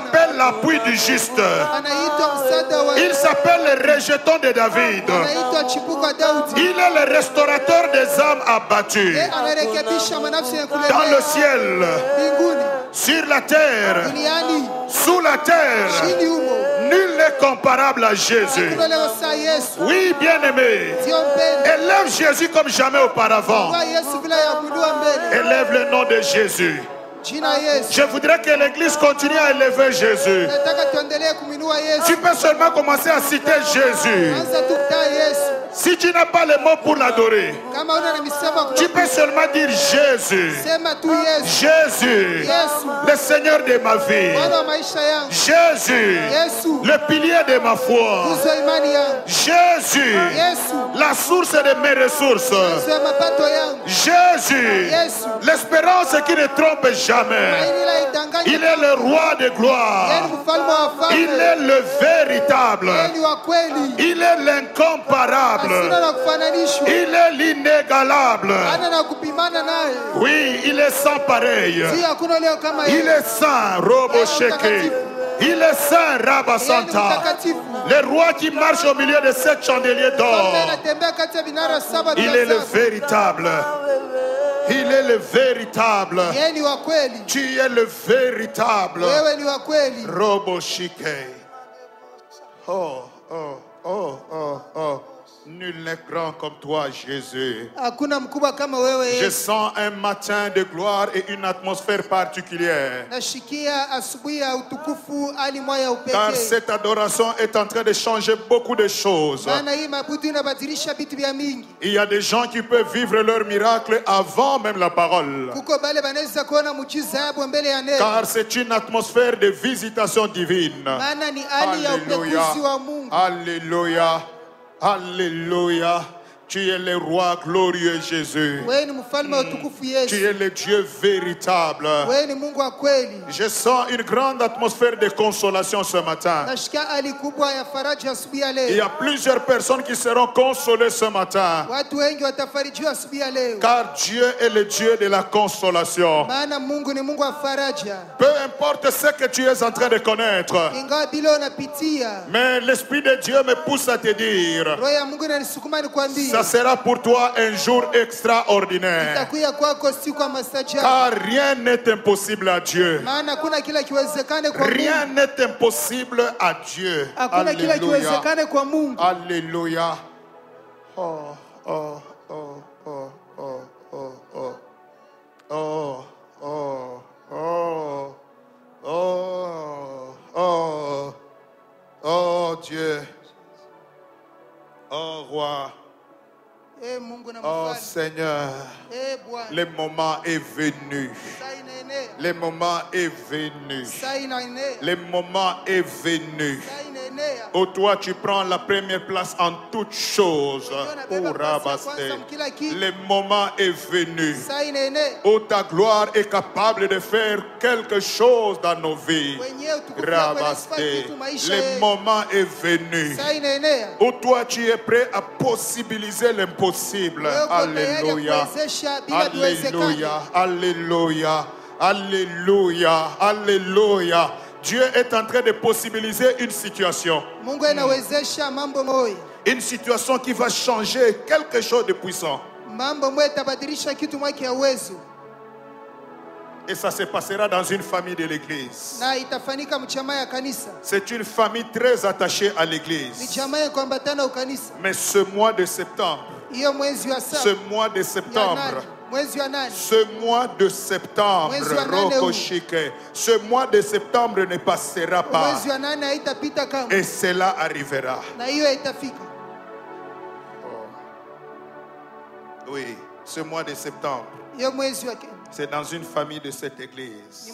s'appelle l'appui du juste. Il s'appelle le rejeton de David. Il est le restaurateur des âmes abattues. Dans le ciel, sur la terre, sous la terre, nul n'est comparable à Jésus. Oui, bien-aimé, élève Jésus comme jamais auparavant. Élève le nom de Jésus. Je voudrais que l'église continue à élever Jésus. Tu peux seulement commencer à citer Jésus. Si tu n'as pas les mots pour l'adorer, tu peux seulement dire Jésus. Jésus, le Seigneur de ma vie. Jésus, le pilier de ma foi. Jésus, la source de mes ressources. Jésus, l'espérance qui ne trompe jamais. Il est le roi de gloire. Il est le véritable. Il est l'incomparable. Il est l'inégalable. Oui, il est sans pareil. Il est saint, Robo Sheke. Il est saint, Rabba Santa. Le roi qui marche au milieu de 7 chandeliers d'or. Il est le véritable. Il est le véritable. Tu es le véritable. Robo Shike. Oh, oh, oh, oh, oh. Nul n'est grand comme toi, Jésus. Je sens un matin de gloire et une atmosphère particulière. Car cette adoration est en train de changer beaucoup de choses. Il y a des gens qui peuvent vivre leur miracle avant même la parole. Car c'est une atmosphère de visitation divine. Alléluia. Alléluia. Alléluia. Tu es le roi glorieux Jésus. Tu es le Dieu véritable. Je sens une grande atmosphère de consolation ce matin. Il y a plusieurs personnes qui seront consolées ce matin. Car Dieu est le Dieu de la consolation. Peu importe ce que tu es en train de connaître. Mais l'Esprit de Dieu me pousse à te dire, ça sera pour toi un jour extraordinaire. Car rien n'est impossible à Dieu. Rien n'est impossible à Dieu. Alléluia. Alléluia. Oh, oh, oh, oh, oh, oh, oh. Oh, oh, oh, oh, oh, oh, Dieu. Oh, roi. Oh Seigneur, le moment est venu. Le moment est venu. Le moment est venu. Où toi tu prends la première place en toutes choses. Le moment est venu. Où ta gloire est capable de faire quelque chose dans nos vies. Le moment est venu. Où toi tu es prêt à possibiliser l'impossible. Alléluia. Alléluia. Alléluia. Alléluia. Alléluia. Dieu est en train de possibiliser une situation. Une situation qui va changer quelque chose de puissant. Et ça se passera dans une famille de l'église. C'est une famille très attachée à l'église. Mais ce mois de septembre, ce mois de septembre, ce mois de septembre ne passera pas. Et cela arrivera. Oui, ce mois de septembre. C'est dans une famille de cette église.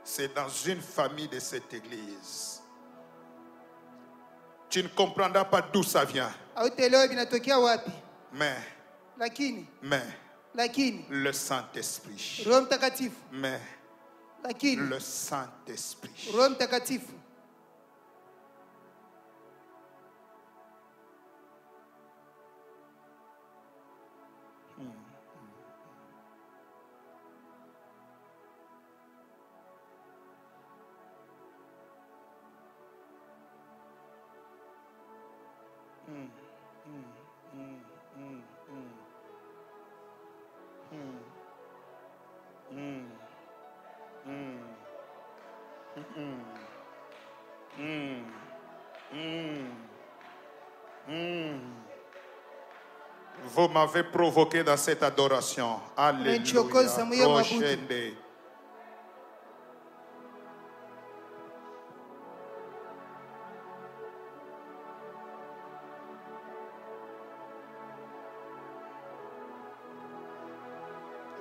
C'est dans une famille de cette église. Tu ne comprendras pas d'où ça vient. Mais le Saint-Esprit. Mais le Saint-Esprit. Vous m'avez provoqué dans cette adoration. Alléluia. Prochaine.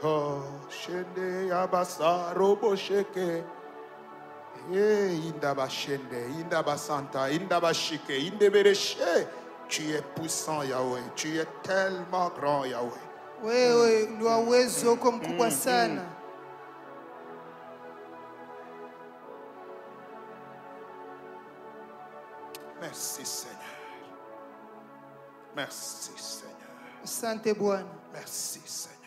Oh, shende abasa robo sheke. Indaba shende, indaba santa, indaba shike, indebereshe. Tu es puissant, Yahweh. Tu es tellement grand, Yahweh. Wewe ni wa uwezo uko mkubwa sana. Merci, Seigneur. Merci, Seigneur. Asante Bwana. Merci, Seigneur.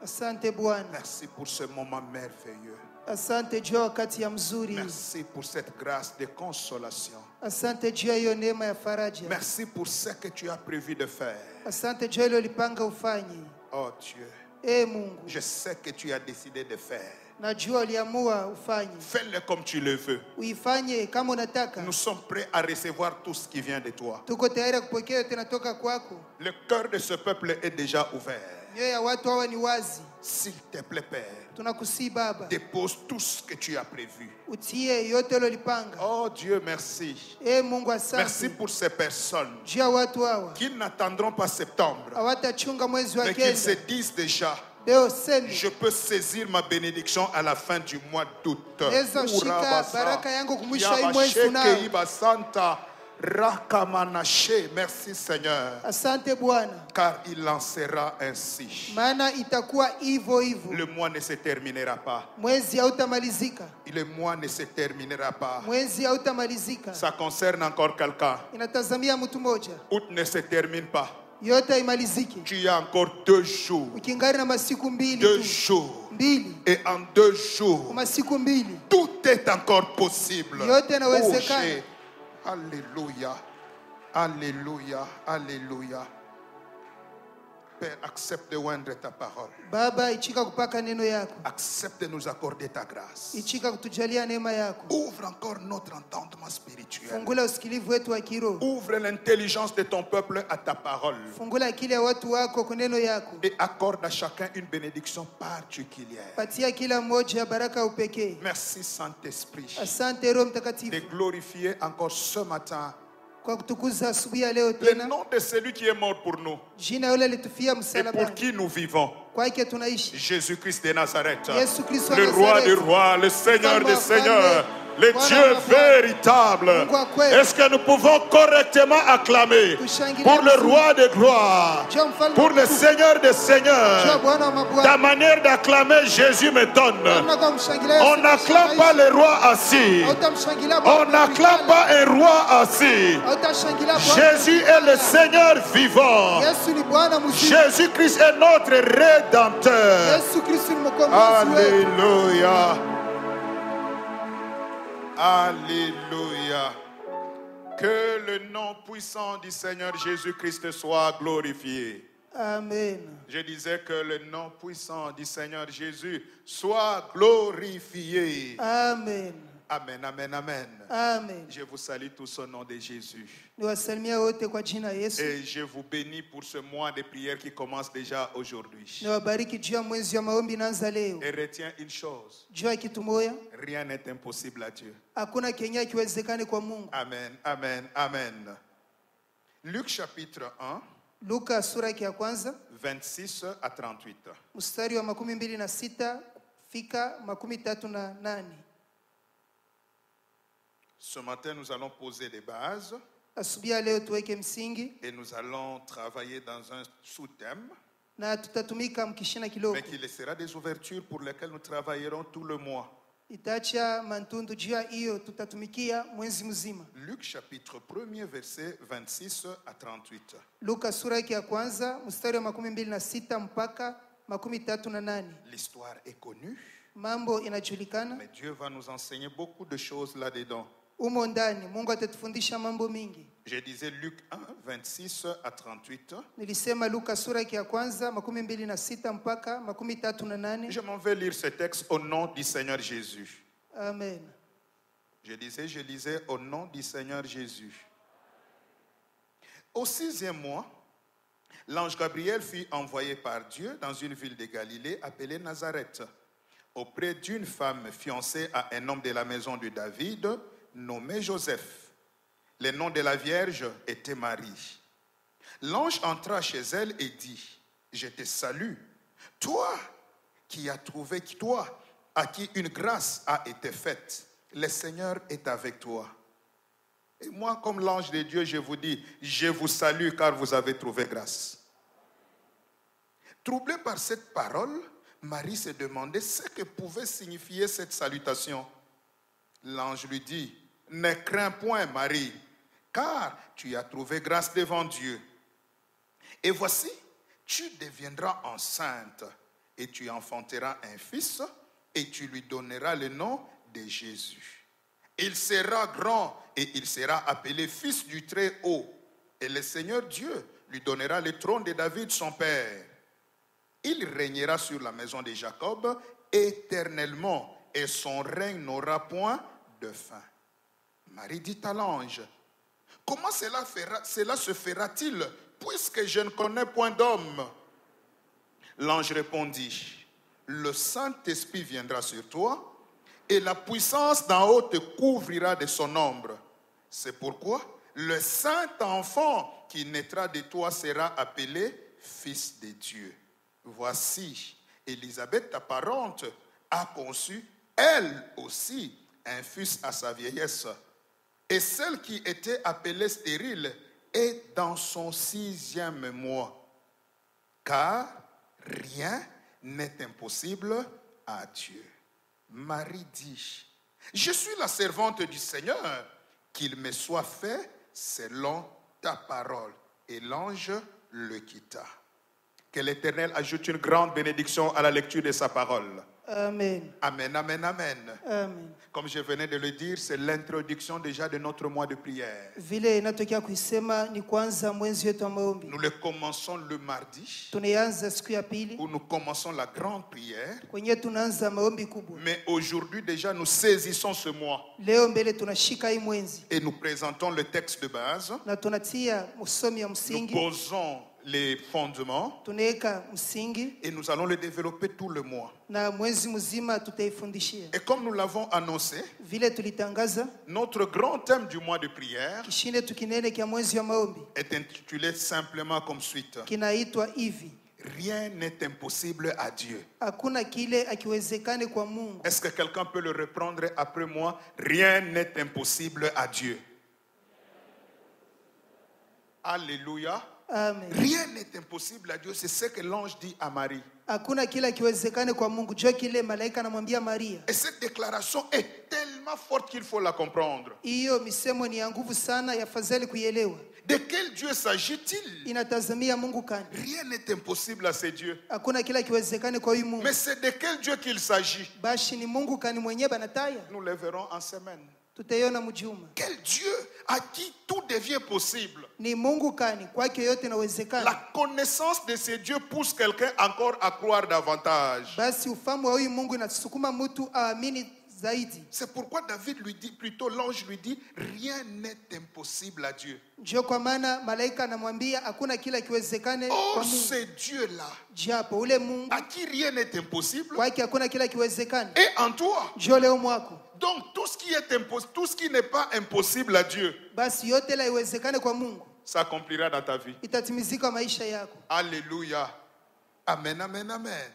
Asante Bwana. Merci pour ce moment merveilleux. Asante juu ya wakati ya mzuri. Merci pour cette grâce de consolation. Asante juu ya hiyo neema ya faraja. Merci pour ce que tu as prévu de faire. Asante juu ya ile ulipanga ufanye. Oh Dieu. Mungu. Je sais que tu as décidé de faire. Najua uliamua ufanye. Fais-le comme tu le veux. Uifanye kama unataka. Nous sommes prêts à recevoir tout ce qui vient de toi. Tuko tayari kupokea yote natoka kwako. Le cœur de ce peuple est déjà ouvert. Mioyo ya watu hawa ni wazi. S'il te plaît, Père. Tunakusihi Baba. Dépose tout ce que tu as prévu. Utie yote ulilopanga. Oh Dieu, merci. Mungu asante. Merci pour ces personnes Juu ya watu hawa. qui n'attendront pas septembre. Hawatachunga mwezi wa Mais kenda. qu'ils se disent déjà. Je peux saisir ma bénédiction à la fin du mois d'août. Merci Seigneur. Car il en sera ainsi. Le mois ne se terminera pas. Le mois ne se terminera pas. Ça concerne encore quelqu'un. Août ne se termine pas. Tu as encore 2 jours. 2 jours. Et en 2 jours, tout est encore possible. Alléluia. Alléluia. Alléluia. Père, accepte de oindre ta parole. Baba, ichika kupaka neno yako. Accepte de nous accorder ta grâce. Ichika kutujalia neema yako. Ouvre encore notre entendement spirituel. Fungula usikilivu wetu wa kiroho. Ouvre l'intelligence de ton peuple à ta parole. Fungula akili ya watu wako kwa neno yako. Et accorde à chacun une bénédiction particulière. Patia kila mmoja baraka upekee. Merci Saint-Esprit. Asante Roho Mtakatifu. De glorifier encore ce matin le nom de celui qui est mort pour nous et pour qui nous vivons. Jésus-Christ de Nazareth, le roi des rois, le Seigneur des seigneurs, le Dieu véritable. Est-ce que nous pouvons correctement acclamer pour le roi de gloire, pour le Seigneur des seigneurs? Ta manière d'acclamer Jésus m'étonne. On n'acclame pas le roi assis. On n'acclame pas un roi assis. Jésus est le Seigneur vivant. Jésus-Christ est notre Rédempteur. Alléluia. Alléluia. Que le nom puissant du Seigneur Jésus-Christ soit glorifié. Amen. Je disais que le nom puissant du Seigneur Jésus soit glorifié. Amen. Amen, amen, amen. Amen. Je vous salue tous au nom de Jésus. Et je vous bénis pour ce mois de prière qui commence déjà aujourd'hui. Et retiens une chose. Rien n'est impossible à Dieu. Amen, amen, amen. Luc chapitre 1. Luka sura ya kwanza 26 à 38. Mstari wa 26 fika 38. Ce matin, nous allons poser les bases et nous allons travailler dans un sous-thème, mais qu'il sera des ouvertures pour lesquelles nous travaillerons tout le mois. Luc chapitre 1er, verset 26 à 38. Luka sura ya kwanza mstari wa 26 mpaka 38. L'histoire est connue, mambo inajulikana, mais Dieu va nous enseigner beaucoup de choses là-dedans. Mungu atatufundisha mambo mingi. Je disais Luc 1, 26 à 38. Nilisema Luka sura ya kwanza 26 mpaka 38. Je m'en vais lire ce texte au nom du Seigneur Jésus. Amen. Je lisais au nom du Seigneur Jésus. Au 6e mois, L'ange Gabriel fut envoyé par Dieu dans une ville de Galilée appelée Nazareth, auprès d'une femme fiancée à un homme de la maison de David, nommé Joseph. Le nom de la Vierge était Marie. L'ange entra chez elle et dit, « Je te salue, toi qui as trouvé, toi à qui une grâce a été faite, le Seigneur est avec toi. » Et moi, comme l'ange de Dieu, je vous dis, je vous salue car vous avez trouvé grâce. Troublée par cette parole, Marie se demandait ce que pouvait signifier cette salutation. L'ange lui dit, « Ne crains point, Marie, car tu as trouvé grâce devant Dieu. Et voici, tu deviendras enceinte et tu enfanteras un fils et tu lui donneras le nom de Jésus. Il sera grand et il sera appelé fils du Très-Haut. Et le Seigneur Dieu lui donnera le trône de David, son père. Il régnera sur la maison de Jacob éternellement et son règne n'aura point de fin. » Marie dit à l'ange, « Comment cela se fera-t-il puisque je ne connais point d'homme? » L'ange répondit, « Le Saint-Esprit viendra sur toi et la puissance d'en haut te couvrira de son ombre. C'est pourquoi le saint enfant qui naîtra de toi sera appelé Fils de Dieu. Voici, Élisabeth, ta parente, a conçu, elle aussi, un fils à sa vieillesse. Et celle qui était appelée stérile est dans son 6e mois. Car rien n'est impossible à Dieu. » Marie dit, « Je suis la servante du Seigneur, qu'il me soit fait selon ta parole. » Et l'ange le quitta. Que l'Éternel ajoute une grande bénédiction à la lecture de sa parole. Amen. Amen, amen, amen. Amen. Comme je venais de le dire, c'est l'introduction déjà de notre mois de prière. Vile inatokea kuisema ni kwanza mwezi wetu wa maombi. Nous le commençons le mardi, Tunaanza siku ya pili où nous commençons la grande prière. kwenye tunaanza maombi kubwa. Mais aujourd'hui déjà nous saisissons ce mois. Leo mbele tunashika hii mwezi. Et nous présentons le texte de base. Na tunatia msomi ya Nous msingi. posons les fondements. Tunaweka msingi. Et nous allons le développer tout le mois. Na mwezi mzima tutaifundishia. Et comme nous l'avons annoncé, Vile tulitangaza, notre grand thème du mois de prière kishine tukinene kia mwezi wa maombi est intitulé simplement comme suite. kinaitwa hivi: Rien n'est impossible à Dieu. hakuna kile akiwezekane kwa Mungu. Est-ce que quelqu'un peut le reprendre après moi? Rien n'est impossible à Dieu. Alléluia. Amen. Rien n'est impossible à Dieu. C'est ce que l'ange dit à Marie. Hakuna kile akiwezekane kwa Mungu. Jua kile malaika anamwambia Maria. Et cette déclaration est tellement forte qu'il faut la comprendre. Hiyo misemo ni ya nguvu sana, yafadhali kuielewa. De quel Dieu s'agit-il? Inatazamia Mungu kani? Rien n'est impossible à ce Dieu. Hakuna kile akiwezekane kwa huyu Mungu. Mais c'est de quel Dieu qu'il s'agit? Bashi ni Mungu kani mwenyewe banataya. Nous le verrons en semaine. Tutaiona mjuma. Quel Dieu à qui tout devient possible? Ni Mungu kani kwake yote inawezekana. La connaissance de ce Dieu pousse quelqu'un encore à croire davantage. Basi ufahamu wa huyu Mungu inasukuma mtu aamini zaidi. C'est pourquoi David lui dit, plutôt l'ange lui dit, rien n'est impossible à Dieu. Ndio kwa maana malaika anamwambia hakuna kile kiwezekane Oh, kwa Mungu. ce Dieu-là, Japo ule Mungu à qui rien n'est impossible, kwake hakuna kile kiwezekane. est en toi. Ndio leo mwako. Donc tout ce qui est impossible, tout ce qui n'est pas impossible à Dieu, Basi yote la iwezekane kwa Mungu s'accomplira dans ta vie. itatimizika maisha yako. Alléluia. Amen, amen, amen.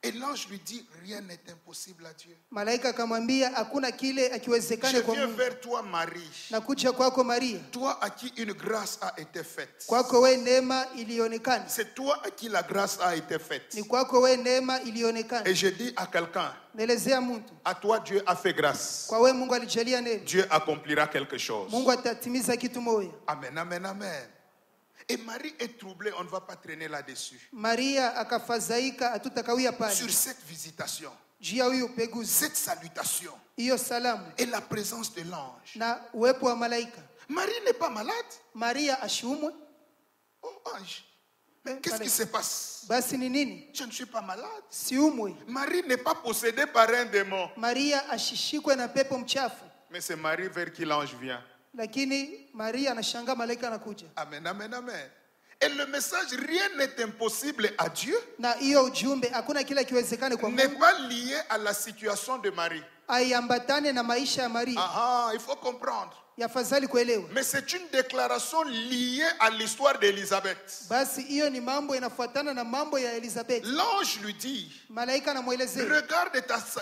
Et l'ange lui dit, rien n'est impossible à Dieu. Malaika akamwambia hakuna kile Je akiwezekane kwa viens Mungu. vers toi, Marie. Nakuja kwako Maria. Toi à qui une grâce a été faite. Kwako we neema ilionekana. C'est toi à qui la grâce a été faite. Ni kwako we neema ilionekana. Et je dis à quelqu'un, Naelezea mtu. à toi Dieu a fait grâce. Kwa we Mungu alijalia neema. Dieu accomplira quelque chose. Mungu atatimiza kitu moja. Amen, amen, amen. Et Marie est troublée, on ne va pas traîner là-dessus. Maria akafadhaika, hatutakawia pale. Sur cette visitation, Juu ya huyo upeguzi. cette salutation Hiyo salamu et la présence de l'ange. na uwepo wa malaika. Marie n'est pas malade. Maria ashiumwe. Oh ange, mais qu'est-ce qui se passe? Basi ni nini? Je ne suis pas malade. Siumwe. Marie n'est pas possédée par un démon. Maria ashishikwe na pepo mchafu. Mais c'est Marie vers qui l'ange vient. Lakini Maria anashangaa malaika anakuja. Amen, amen, amen. Et le message, rien n'est impossible à Dieu, na hiyo ujumbe hakuna kile kiwezekane kwa n'est Mungu, pas lié à la situation de Marie. aiambatane na maisha ya Maria. Ah, il faut comprendre. Yafadhali kuelewa. Mais c'est une déclaration liée à l'histoire d'Élisabeth. Basi hiyo ni mambo inafuatana na mambo ya Elizabeth. L'ange lui dit, Malaika anamwelezea, regarde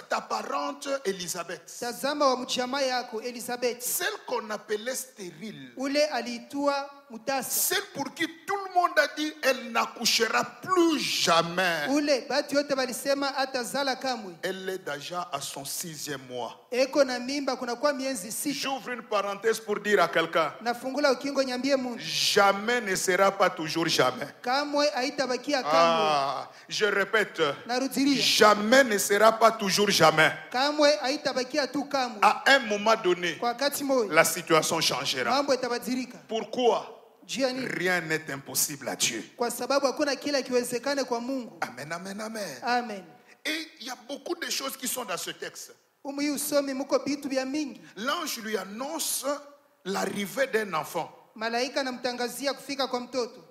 ta parente Élisabeth, tazama wa mjamaa yako Elizabeth, celle qu'on appelait stérile, ule aliitwa mutasa, celle pour qui tout le monde a dit elle n'accouchera plus jamais. ule batu yote walisema atazala kamwe. Elle est déjà à son 6e mois. Eko na mimba kunakuwa miezi 6. J'ouvre une parenthèse pour dire à quelqu'un, Nafungula ukingo nyambie Mungu, jamais ne sera pas toujours jamais. kamwe haitabakia kamwe. Ah, je répète, Narudiria, jamais ne sera pas toujours jamais. kamwe haitabakia tu kamwe. À un moment donné, Kwa wakati moja la situation changera. mambo yatabadilika. Pourquoi? Juu ya nini? Rien n'est impossible à Dieu. Kwa sababu hakuna kile kiwezekane kwa Mungu. Amen, amen, amen. Amen. Et il y a beaucoup de choses qui sont dans ce texte. Umu hii usomi muko bitu vya mingi. L'ange lui annonce l'arrivée d'un enfant. Malaika anamtangazia kufika kwa mtoto.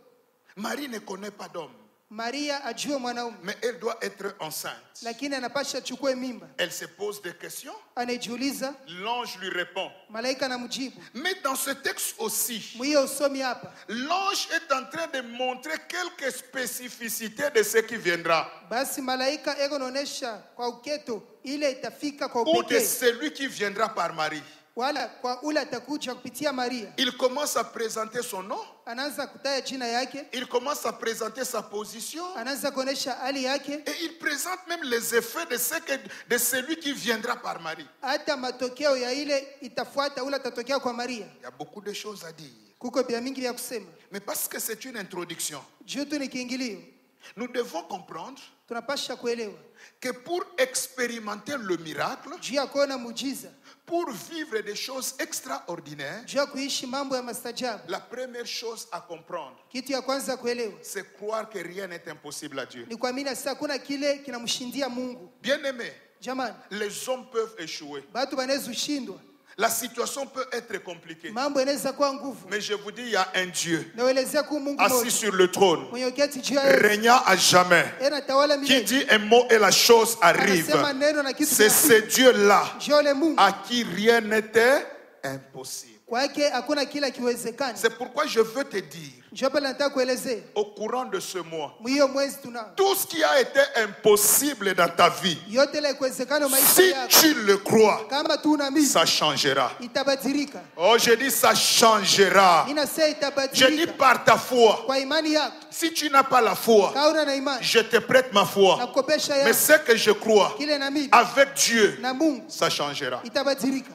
Marie ne connaît pas d'homme, Maria ajue mwanaume, mais elle doit être enceinte. lakini anapasha chukue mimba. Elle se pose des questions. Anajiuliza, L'ange lui répond. malaika anamjibu. Mais dans ce texte aussi, Mu hiyo usomi hapa, l'ange est en train de montrer quelques spécificités de ce qui viendra. basi malaika eko naonesha kwa uketo ile itafika kwa Ou de upekee, celui qui viendra par Marie. wala kwa ule atakuja kupitia Maria. Il commence à présenter son nom. Anaanza kutaya jina yake, Il commence à présenter sa position. anaanza kuonesha hali yake, Et il présente même les effets de celui qui viendra par Marie. hata matokeo ya ile itafuata ule atatokea kwa Maria. Il y a beaucoup de choses à dire. Kuko bia mingi vya kusema, Mais parce que c'est une introduction, juu tu ni kiingilio, nous devons comprendre tunapasha kuelewa que pour expérimenter le miracle, juu ya kuona muujiza, pour vivre des choses extraordinaires, juu ya kuishi mambo ya mastajabu, la première chose à comprendre, kitu ya kwanza kuelewa c'est croire que rien n'est impossible à Dieu. ni kuamini sasa hakuna kile kinamshindia Mungu. Bien-aimés, Jamani, les hommes peuvent échouer. batu banaweza ushindwa, La situation peut être compliquée. mambo yanaweza kuwa nguvu. Mais je vous dis, il y a un Dieu Naelezea kuwa Mungu assis mmoja sur le trône, mwenye uketi juu ya yote, régnant à jamais, yeye anatawala qui milele, dit un mot et la chose arrive. anasema neno na kitu C'est ce kinafika. Dieu-là Juu ya yule Mungu, à qui rien n'était impossible. kwake hakuna kila kiwezekani. C'est pourquoi je veux te dire, Njoo pale nataka kuelezea au courant de ce mois, mwiyo mwezi tunao tout ce qui a été impossible dans ta vie, yote ile kuwezekana maisha si yako, tu le crois, kama tu unaamini ça changera. itabadilika. Oh, je dis ça changera. Ninasema Je dis itabadilika par ta foi. kwa imani yako. Si tu n'as pas la foi, Kauna na imani je te prête ma foi. nakukopesha Mais yako ce que je crois, kile naamini avec Dieu, na Mungu ça changera. itabadilika.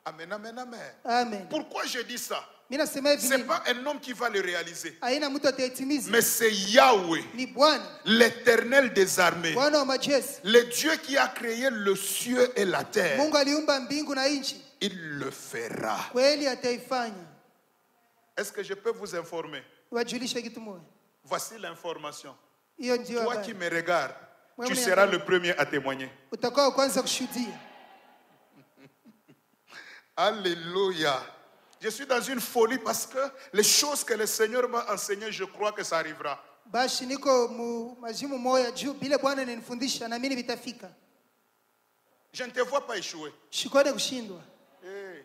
Amen, amen, amen. Amen. Pourquoi je dis ça? Mimi nasema hivi Ce n'est nini? pas un homme qui va le réaliser, Haina mtu ataitimiza, mais c'est Yahweh, ni Bwana, l'Éternel des armées, Bwana wa majeshi. le Dieu qui a créé le ciel et la terre. Mungu aliumba mbingu na nchi, Il le fera. kweli ataifanya. Est-ce que je peux vous informer? Wajulishe kitu moja, Voici l'information. hiyo ndio Toi qui habari. me regardes, Ouais, tu oui, seras oui. le premier à témoigner. Utakao kwanza kushuhudia. Alléluia. Je suis dans une folie parce que les choses que le Seigneur m'a enseignées, je crois que ça arrivera. Bashi niko majimu moya juu bile Bwana ananifundisha na mimi vitafika. Je ne te vois pas échouer. Shikone kushindwa. Hey.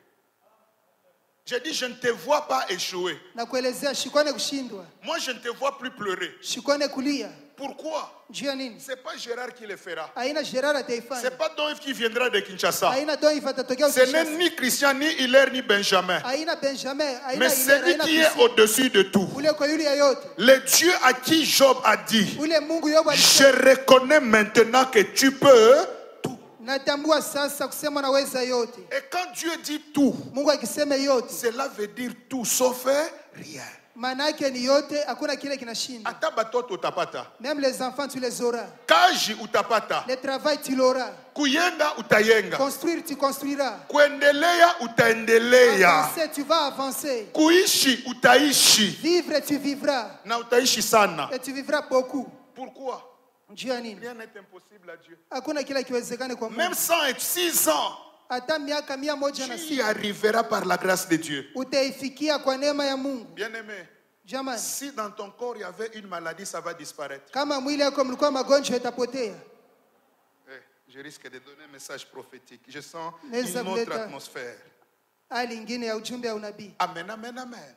Je dis, je ne te vois pas échouer. Na kuelezea shikone kushindwa. Moi, je ne te vois plus pleurer. Shikone kulia. Pourquoi? Juu ya nini? Ce n'est pas Gérard qui le fera. Haina Gerard Ce ataifanya. n'est pas Don qui viendra de Kinshasa. Haina Don itatokea Ce n'est Kinshasa. ni Christian, ni Hilaire, ni Benjamin. Haina Benjamin, haina Mais Hilaire, celui haina qui est Priscilla. au-dessus de tout. Ule kwa yule ya yote. Le Dieu à qui Job a dit, Ule Mungu Yobu je alisema, reconnais maintenant que tu peux tout. natambua sasa kusema naweza yote. Et quand Dieu dit tout, Mungu akisema yote, cela veut dire tout sauf rien. maana yake ni yote, hakuna kile kinashinda. Ata batoto utapata. Même les enfants tu les auras. Kaji utapata. Le travail tu l'auras. Kuyenga utayenga. Construire tu construiras. Kuendelea utaendelea. Avancer tu vas avancer. Kuishi utaishi. Vivre tu vivras. Na utaishi sana. Et tu vivras beaucoup. Pourquoi? Njia nini? Rien n'est impossible à Dieu. Hakuna kile kiwezekane kwa Même Mungu. 106 ans, Hata miaka 106 tu y arriveras par la grâce de Dieu. utaifikia kwa neema ya Mungu. Bien-aimé, Jamani, Si dans ton corps il y avait une maladie, ça va disparaître. kama mwili yako mlikuwa magonjwa itapotea. Je risque de donner un message prophétique. Je sens Neza une autre kuleta atmosphère. hali ingine ya ujumbe ya unabii. Amen, amen, amen.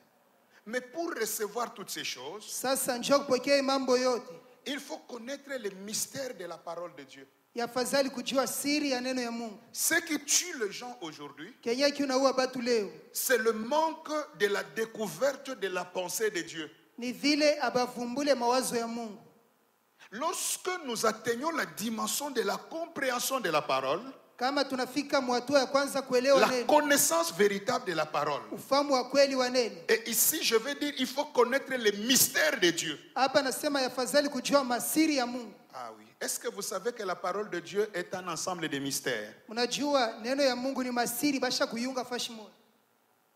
Mais pour recevoir toutes ces choses, Sasa njoo kupokea mambo yote. il faut connaître le mystère de la parole de Dieu. Yafadhali kujua siri ya neno ya Mungu. Ce qui tue les gens aujourd'hui, Kenye kinaua batu leo c'est le manque de la découverte de la pensée de Dieu. ni vile abavumbule mawazo ya Mungu. Lorsque nous atteignons la dimension de la compréhension de la parole, Kama tunafika mwatua ya kwanza kuelewa la neno, connaissance véritable de la parole. ufahamu wa kweli wa neno. Et ici, je veux dire, il faut connaître le mystère de Dieu. Hapa nasema yafadhali kujua masiri ya Mungu. Ah oui. Est-ce que vous savez que la parole de Dieu est un ensemble de mystères? Mnajua neno ya Mungu ni masiri basha kuyunga fashi moja.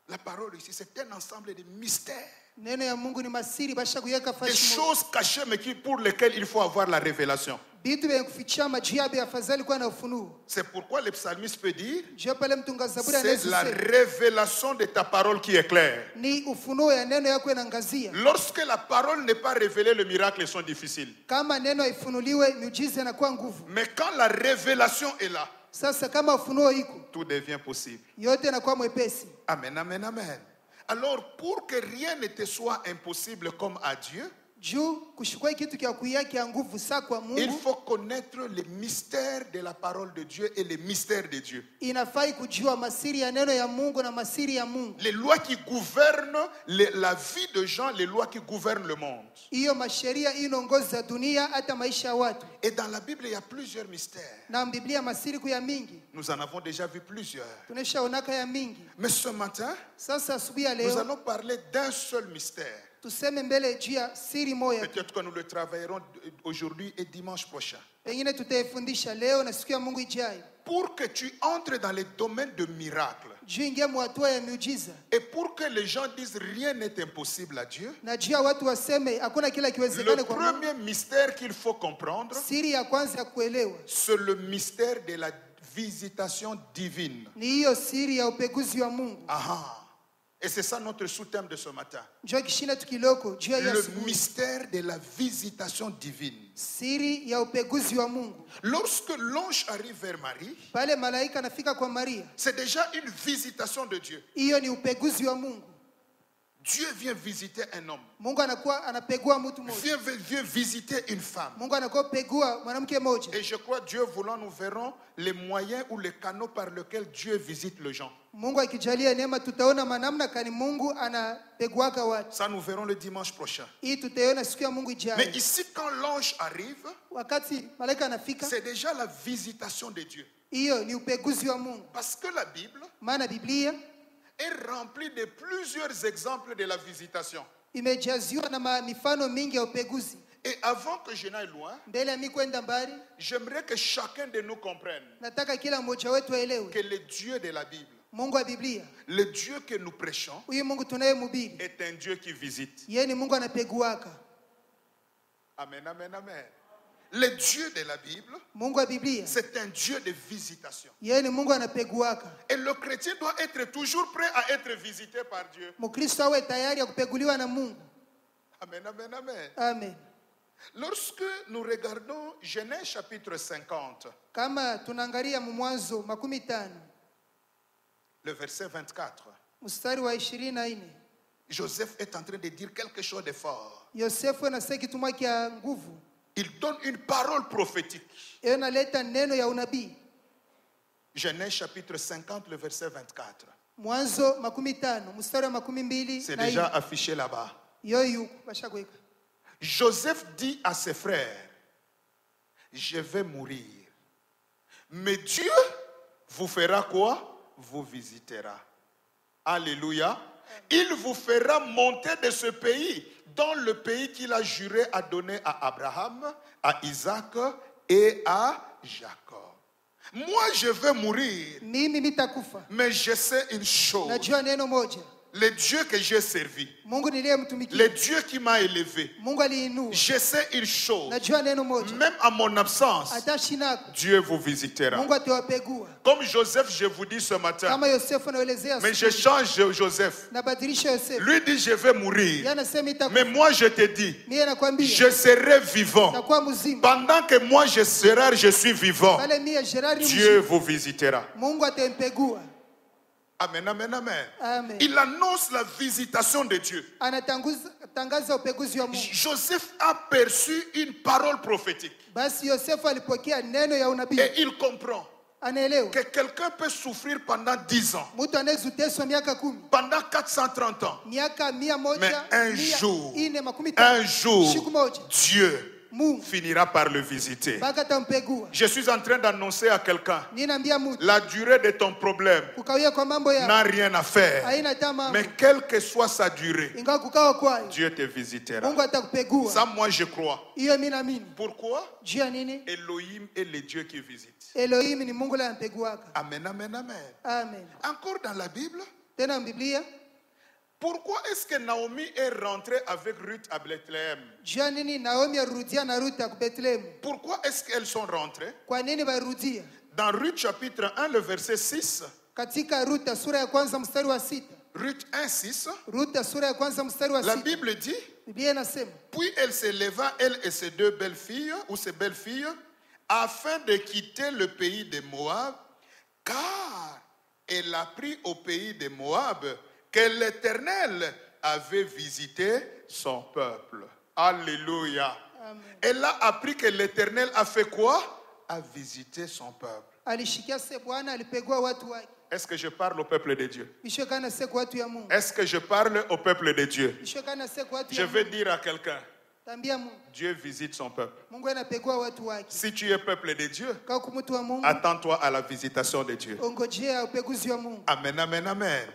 La parole ici, c'est un ensemble de mystères. Neno ya Mungu ni masiri basha kuyeka Des fashi moja. choses cachées, mais pour lesquelles il faut avoir la révélation. Bitu vya kuficha majuu ya afadhali kuwa na ufunuo. C'est pourquoi le psalmiste peut dire, Jua pale mtunga zaburi c'est la anasema révélation de ta parole qui est claire. ni ufunuo ya neno yako inaangazia. Lorsque la parole n'est pas révélée, les miracles sont difficiles. Kama neno ifunuliwe miujiza inakuwa nguvu. Mais quand la révélation est là, Sasa kama ufunuo iko, tout devient possible. yote inakuwa mwepesi. Amen, amen, amen. Alors, pour que rien ne te soit impossible comme à Dieu, Juu kushukua kitu kia kuia kia nguvu saa kwa il Mungu, faut connaître le mystère de la parole de Dieu et le mystère de Dieu. inafai kujua masiri ya neno ya Mungu na masiri ya Mungu. Les lois qui gouvernent la vie de gens, les lois qui gouvernent le monde. Hiyo masheria inaongoza dunia hata maisha ya watu. Et dans la Bible, il y a plusieurs mystères. Na Biblia masiri kuya mingi. Nous en avons déjà vu plusieurs. Tuneshaonaka ya mingi. Mais ce matin, Sasa asubuhi ya nous leo allons parler d'un seul mystère. tuseme mbele juu ya siri moja. Peut-être que nous le travaillerons aujourd'hui et dimanche prochain. Pengine tutaifundisha leo na siku ya Mungu ijayo. Pour que tu entres dans les domaines de miracles Juu ingia mwatua ya miujiza. et pour que les gens disent rien n'est impossible à Dieu, Na juu ya watu waseme hakuna kila kiwezekane le kwa Mungu. premier mystère qu'il faut comprendre, Siri ya kwanza ya kuelewa c'est le mystère de la visitation divine. ni hiyo siri ya upeguzi wa Mungu. Ah. Et c'est ça notre sous-thème de ce matin. Njoo kishinda tukiloko juu ya Le asubuhi. mystère de la visitation divine. Siri ya upeguzi wa Mungu. Lorsque l'ange arrive vers Marie, Pale malaika anafika kwa Maria, c'est déjà une visitation de Dieu. hiyo ni upeguzi wa Mungu. Dieu vient visiter un homme. Mungu anakuwa anapegua mtu mmoja. Vient visiter une femme. Mungu anakuwa pegua mwanamke mmoja. Et je crois, Dieu voulant, nous verrons les moyens ou les canaux par lesquels Dieu visite les gens. Mungu akijalia neema tutaona manamna kani Mungu anapeguaka watu. Ça, nous verrons le dimanche prochain. Hii tutaiona siku ya Mungu Mais ijayo. ici, quand l'ange arrive, Wakati malaika anafika, c'est déjà la visitation de Dieu. hiyo ni upeguzi wa Mungu. Parce que la Bible Maana Biblia est remplie de plusieurs exemples de la visitation. imejaziwa na mifano mingi ya upeguzi. Et avant que je n'aille loin, Mbele ya mimi kwenda mbali, j'aimerais que chacun de nous comprenne nataka kila mmoja wetu aelewe que le Dieu de la Bible, Mungu wa Biblia, le Dieu que nous prêchons, huyu Mungu tunayemhubiri, est un Dieu qui visite. yeye ni Mungu anapeguaka. Amen, amen, amen. Le Dieu de la Bible, Mungu wa Biblia, c'est un Dieu de visitation. yeye ni Mungu anapeguaka. Et le chrétien doit être toujours prêt à être visité par Dieu. Mkristo awe tayari ya kupeguliwa na Mungu. Amen, amen, amen. Amen. Lorsque nous regardons Genèse chapitre 50, Kama tunaangalia Mwanzo 50 le verset 24, mstari wa 24, Joseph est en train de dire quelque chose de fort. Yosefu anasema kitu moja kia nguvu. Il donne une parole prophétique. Yeye analeta neno ya unabii. Genèse chapitre 50, le verset 24. Mwanzo 50 mstari wa 22. C'est déjà affiché là-bas. Yoyu bashakweka. Joseph dit à ses frères, je vais mourir. Mais Dieu vous fera quoi? Vous visitera. Alléluia. Il vous fera monter de ce pays, dans le pays qu'il a juré à donner à Abraham, à Isaac et à Jacob. Moi, je vais mourir. Mimi nitakufa. Mais je sais une chose. Najua neno moja. le Dieu que j'ai servi, Mungu niliyemtumikia, le Dieu qui m'a élevé, Mungu aliinua, je sais une chose, najua neno moja, même à mon absence, hata shinako Dieu vous visitera. Mungu atawapegua. Comme Joseph, je vous dis ce matin, Kama Yosefu anaelezea, mais je change Joseph. nabadilisha Yosefu. Lui dit, je vais mourir. Yeye anasema itakuwa, Mais moi, je te dis, mimi nakwambia je serai vivant. takuwa mzima. Pendant que moi, je suis vivant, Pale mimi Gerard Dieu vous visitera. Mungu atampegua. Amen, amen, amen. Amen. Il annonce la visitation de Dieu. Anatangaza upeguzi wa Mungu. Joseph a perçu une parole prophétique. Basi Yosefu alipokea neno ya unabii. Et il comprend Anaelewa que quelqu'un peut souffrir pendant 10 ans, mtu anayezuteswa miaka 10, pendant 430 ans. miaka 100, Mais un jour, siku moja Dieu Mungu finira par le visiter. mpaka atampegua. Je suis en train d'annoncer à quelqu'un, Ninaambia mtu la durée de ton problème kukawia kwa mambo ya n'a rien à faire. haina tama, Mais quelle que soit sa durée, ingawa kukawa kwayo Dieu te visitera. Mungu atakupegua. Ça, moi, je crois. Hiyo mimi naamini. Pourquoi? Juu ya nini? Elohim est le Dieu qui visite. Elohim ni Mungu la ampeguaka. Amen, amen, amen. Amen. Encore dans la Bible, Tena Biblia, pourquoi est-ce que Naomi est rentrée avec Ruth à Bethléem? juu ya nini Naomi arudia na Ruth ku Bethlehem? Pourquoi est-ce qu'elles sont rentrées? Kwa nini barudia? Dans Ruth chapitre 1, le verset 6. Katika Ruth sura ya kwanza mstari wa 6. Ruth 1, 6. Ruth sura ya kwanza mstari wa 6. La Bible dit, Biblia inasema, puis elle se leva, elle et ses deux belles-filles, ou ses belles-filles, afin de quitter le pays de Moab, car elle a pris au pays de Moab que l'Éternel avait visité son peuple. Alléluia. Amen. Elle a appris que l'Éternel a fait quoi? A visité son peuple. Alishikia se Bwana alipegua watu wake. Est-ce que je parle au peuple de Dieu? Ishokana se kwa watu ya Mungu. Est-ce que je parle au peuple de Dieu? Ishokana se kwa watu Je ya vais Mungu. dire à quelqu'un, Tambia Mungu. Dieu visite son peuple. Mungu anapegua watu wake. Si tu es peuple de Dieu, Kwa kumtu wa Mungu, attends-toi à la visitation de Dieu. ongojea upeguzi wa Mungu. Amen, amen, amen.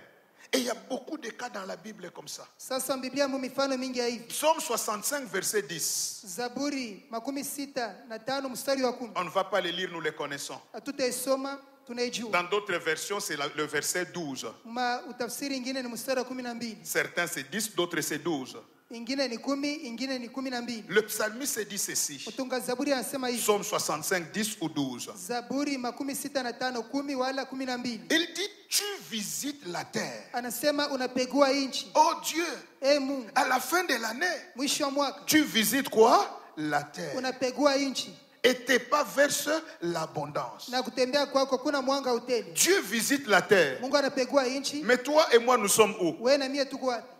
Et il y a beaucoup de cas dans la Bible comme ça. Sasa Biblia mu mifano mingi ya hivi. Psaume 65, verset 10. Zaburi 65 mstari wa 10. On ne va pas les lire, nous les connaissons. Hatutaisoma, tunaijua. Dans d'autres versions, c'est le verset 12. Ma utafsiri ingine ni mstari wa 12. Certains c'est 10, d'autres c'est 12. Ingine ni 10, ingine ni 12. Le psalmiste dit ceci. Mtunga Zaburi anasema hivi. Psaume 65, 10 ou 12. Zaburi 65 10 wala 12. Il dit, tu visites la terre. Anasema unapegua inchi. Oh Dieu, Mungu, à la fin de l'année, mwisho wa mwaka tu visites quoi? La terre. unapegua inchi Et tes pas versent l'abondance. na kutembea kwako kuna mwanga utele. Dieu visite la terre. Mungu anapegua inchi. Mais toi et moi, nous sommes où? Wewe na mie tuko wapi?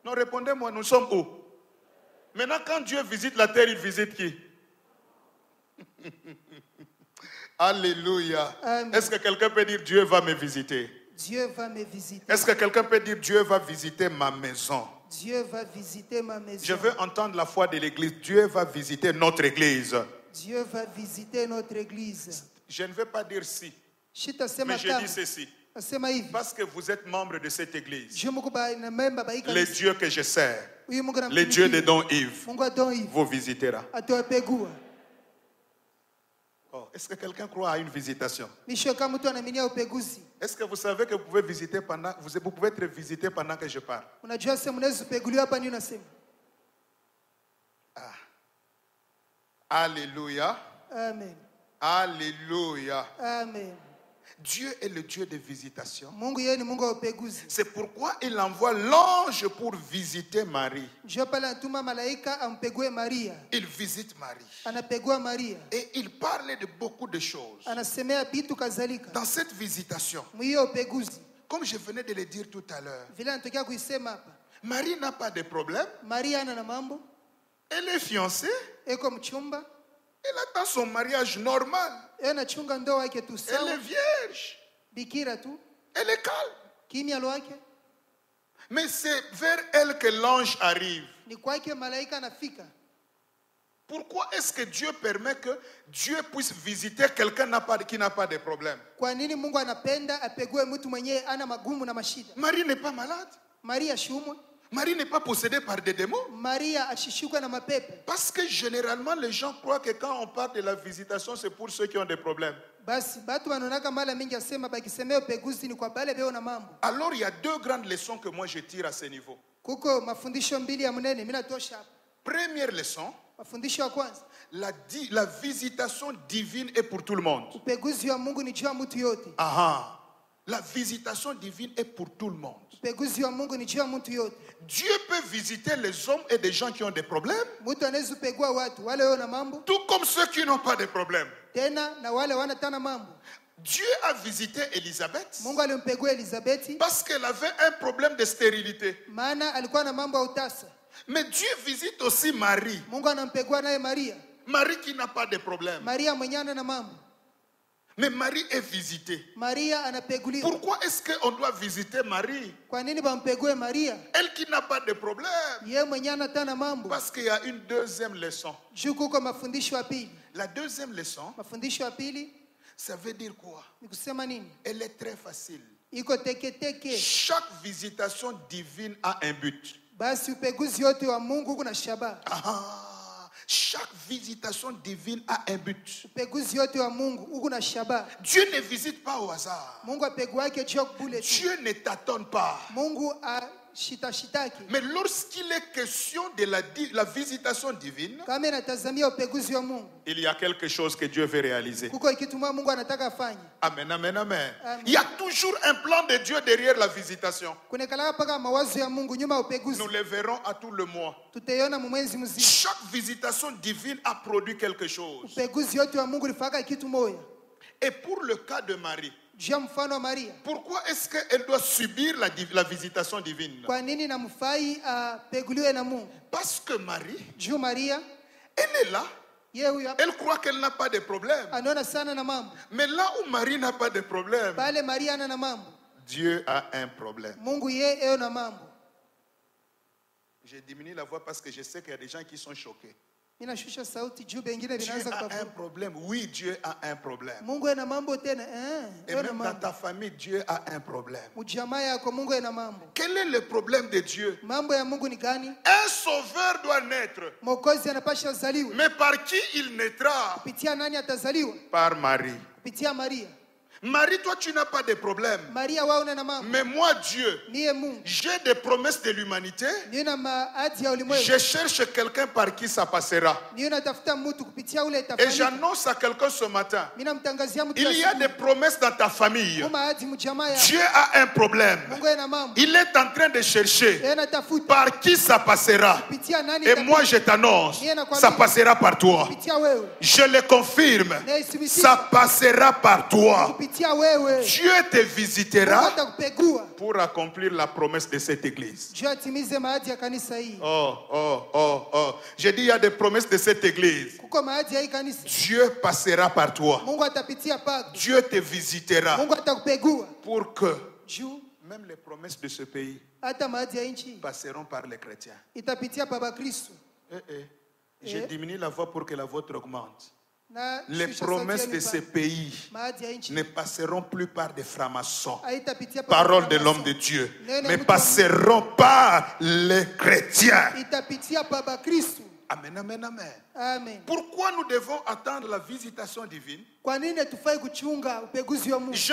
Non, répondez-moi, nous sommes où? Maintenant, quand Dieu visite la terre, il visite qui? Alléluia. Amen. Est-ce que quelqu'un peut dire Dieu va me visiter? Dieu va me visiter. Est-ce que quelqu'un peut dire Dieu va visiter ma maison? Dieu va visiter ma maison. Je veux entendre la foi de l'église. Dieu va visiter notre église. Dieu va visiter notre église. Je ne veux pas dire si, Shitasema mais je kama. dis ceci. Asema hivi. Parce que vous êtes membre de cette église. Je Mungu ba na memba ba Le ikanisa. Dieu que je sers, Huyu Mungu le anamtumikia. Dieu de Don Yves, Mungu adon hivi. vous visitera. Atawapegua. Oh, est-ce que quelqu'un croit à une visitation? Misho kama mtu anaaminia upeguzi. Est-ce que vous savez que vous pouvez visiter pendant, vous pouvez être visité pendant que je parle? Unajua sema unaweza upeguliwa hapa ni unasema. Alléluia. Amen. Alléluia. Amen. Dieu est le Dieu de visitation. Mungu yeye ni Mungu wa upeguzi. C'est pourquoi il envoie l'ange pour visiter Marie. Njoo pale anatuma malaika ampegue Maria. Il visite Marie. Anapegua Maria. Et il parle de beaucoup de choses. Anasemea vitu kadhalika. Dans cette visitation, Mwiyo upeguzi. comme je venais de le dire tout à l'heure, Vile anatokea kuisema hapa. Marie n'a pas de problème. Maria ana na mambo. Elle est fiancée. Eko mchumba. Elle attend son mariage normal. Anachunga ndoa yake tu Elle est sawa. vierge. Bikira tu. Elle est calme. Kimya lwake. Mais c'est vers elle que l'ange arrive. Ni kwake malaika anafika. Pourquoi est-ce que Dieu permet que Dieu puisse visiter quelqu'un qui n'a pas de problème? Kwa nini Mungu anapenda apegue mtu mwenyewe ana magumu na mashida? Marie n'est pas malade. Maria shumwe. Marie n'est pas possédée par des démons. Maria ashishikwa na mapepo. Parce que généralement les gens croient que quand on parle de la visitation, c'est pour ceux qui ont des problèmes. Basi batu wanaonaka mara mingi asema bakisemea upeguzi ni kwa bale beo na mambo. Alors il y a deux grandes leçons que moi je tire à ce niveau. Kuko mafundisho mbili ya munene mimi natosha hapa. Première leçon, mafundisho ya kwanza, la visitation divine est pour tout le monde. Upeguzi wa Mungu ni juu ya mtu yote. Aha. La visitation divine est pour tout le monde. Upeguzi wa Mungu ni juu ya mtu yote. Dieu peut visiter les hommes et des gens qui ont des problèmes. Mtu anaweza upegua watu wale wana mambo. Tout comme ceux qui n'ont pas de problème. Tena na wale wana tana mambo. Dieu a visité Élisabeth. Mungu alimpegua Elizabeth parce qu'elle avait un problème de stérilité. Maana alikuwa na mambo ya utasa. Mais Dieu visite aussi Marie. Mungu anampegua naye Maria. Marie qui n'a pas de problème. Maria mwenyana na mambo. Mais Marie est visitée. Maria anapeguliwa. Pourquoi est-ce qu'on doit visiter Marie? Kwa nini bampegue Maria? Elle qui n'a pas de problème. Yeye mwenyana tana mambo. Parce qu'il y a une deuxième leçon. Juu kuko mafundisho ya pili. La deuxième leçon, mafundisho ya pili, ça veut dire quoi? Ni kusema nini? Elle est très facile. Iko teke teke. Chaque visitation divine a un but. Basi upeguzi yote wa Mungu kuna shabaha. Chaque visitation divine a un but. Upeguzi yote wa Mungu uko na shabaha. Dieu ne visite pas au hasard. Mungu apegua yake juu bule tu. Dieu ne tâtonne pas. Mungu mais lorsqu'il est question de la visitation divine, kama inatazamia upeguzi wa Mungu, il y a quelque chose que Dieu veut réaliser. Kuko ikitumwa Mungu anataka afanye. Amen, amen, amen. Il y a toujours un plan de Dieu derrière la visitation. Kunekala paka mawazo ya Mungu nyuma upeguzi. Nous le verrons à tout le mois. Tutaiona mwezi mzima. Chaque visitation divine a produit quelque chose. Upeguzi yote wa Mungu lifaka kitu moja. Et pour le cas de Marie, pourquoi est-ce qu'elle doit subir la visitation divine? Parce que Marie, elle est là. Elle croit qu'elle n'a pas de problème. Mais là où Marie n'a pas de problème, Dieu a un problème. J'ai diminué la voix parce que je sais qu'il y a des gens qui sont choqués. Dieu a un problème. Oui, Dieu a un problème. Et même dans ta famille, Dieu a un problème. Quel est le problème de Dieu? Un sauveur doit naître. Mais par qui il naîtra? Par Marie. Marie, toi tu n'as pas de problème. Mais moi, Dieu, j'ai des promesses de l'humanité. Je cherche quelqu'un par qui ça passera. Et j'annonce à quelqu'un ce matin, il y a des promesses dans ta famille. Dieu a un problème. Il est en train de chercher par qui ça passera. Et moi je t'annonce, ça passera par toi. Je le confirme, ça passera par toi. Dieu te visitera pour accomplir la promesse de cette église. Oh. J'ai dit il y a des promesses de cette église. Dieu passera par toi. Dieu te visitera pour que même les promesses de ce pays passeront par les chrétiens. J'ai diminué la voix pour que la vôtre augmente. Les promesses de ce pays ne passeront plus par des francs-maçons, parole de l'homme de Dieu, mais passeront par les chrétiens. Amen, amen, amen. Amen. Pourquoi nous devons attendre la visitation divine? Je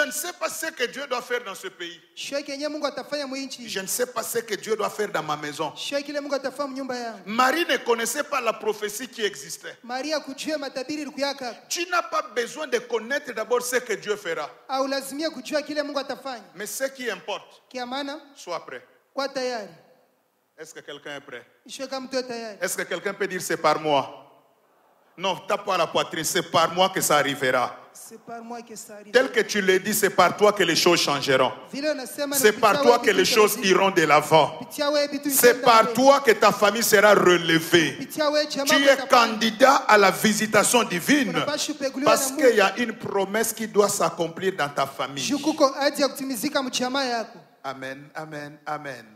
ne sais pas ce que Dieu doit faire dans ce pays. Je ne sais pas ce que Dieu doit faire dans ma maison. Marie ne connaissait pas la prophétie qui existait. Tu n'as pas besoin de connaître d'abord ce que Dieu fera. Mais ce qui importe, sois prêt. Est-ce que quelqu'un est prêt? Est-ce que quelqu'un peut dire c'est par moi? Non, tape pas la poitrine, c'est par moi que ça arrivera. Tel que tu le dis, c'est par toi que les choses changeront. C'est par toi que les choses iront de l'avant. C'est par toi que ta famille sera relevée. Tu es candidat à la visitation divine parce qu'il y a une promesse qui doit s'accomplir dans ta famille. Amen, amen, amen.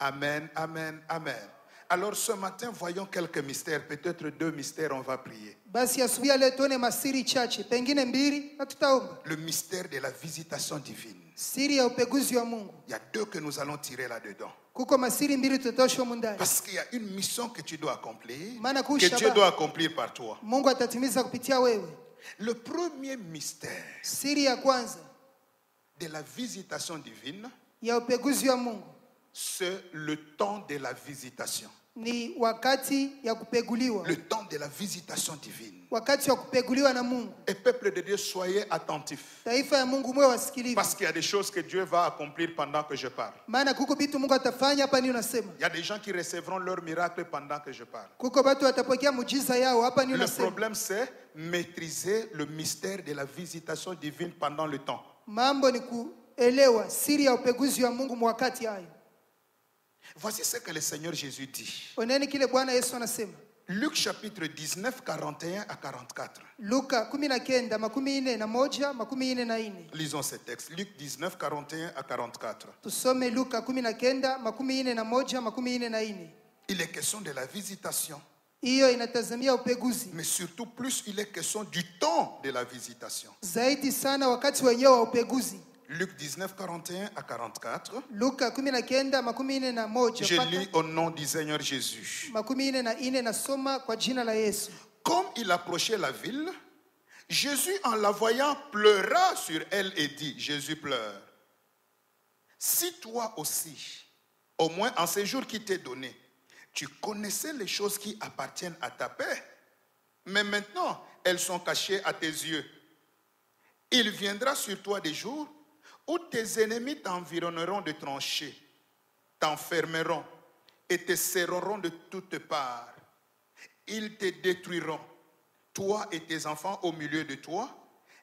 Amen, amen, amen. Alors ce matin, voyons quelques mystères. Peut-être 2 mystères, on va prier. Le mystère de la visitation divine. Il y a 2 que nous allons tirer là-dedans. Parce qu'il y a une mission que tu dois accomplir, que Dieu doit accomplir par toi. Le premier mystère de la visitation divine, c'est le temps de la visitation. Ni wakati ya kupeguliwa. Le temps de la visitation divine. Wakati ya kupeguliwa na Mungu. Et peuple de Dieu, soyez attentifs. Taifa ya Mungu mwe wasikilivu. Parce qu'il y a des choses que Dieu va accomplir pendant que je parle. Maana kuko vitu Mungu atafanya hapa ni unasema. Il y a des gens qui recevront leur miracle pendant que je parle. Kuko watu watapokea muujiza yao hapa ni unasema. Le problème c'est maîtriser le mystère de la visitation divine pendant le temps. Mambo ni kuelewa siri ya upeguzi wa Mungu mwakati hayo. Voici ce que le Seigneur Jésus dit. Oneni kile Bwana Yesu anasema. Luc chapitre 19, 41 à 44. Luka 19:41-44. Lisons ce texte. Luc 19, 41 à 44. Tusome Luka 19:41-44. Il est question de la visitation. Hiyo inatazamia upeguzi. Mais surtout plus il est question du temps de la visitation. Zaidi sana wakati wenyewe wa upeguzi. Luc 19, 41 à 44. Luka 19:41. Je lis au nom du Seigneur Jésus. 44 nasoma kwa jina la Yesu. Comme il approchait la ville, Jésus en la voyant pleura sur elle et dit, Jésus pleure. Si toi aussi, au moins en ces jours qui t'est donné, tu connaissais les choses qui appartiennent à ta paix, mais maintenant elles sont cachées à tes yeux. Il viendra sur toi des jours où tes ennemis t'environneront de tranchées, t'enfermeront et te serreront de toutes parts. Ils te détruiront, toi et tes enfants au milieu de toi,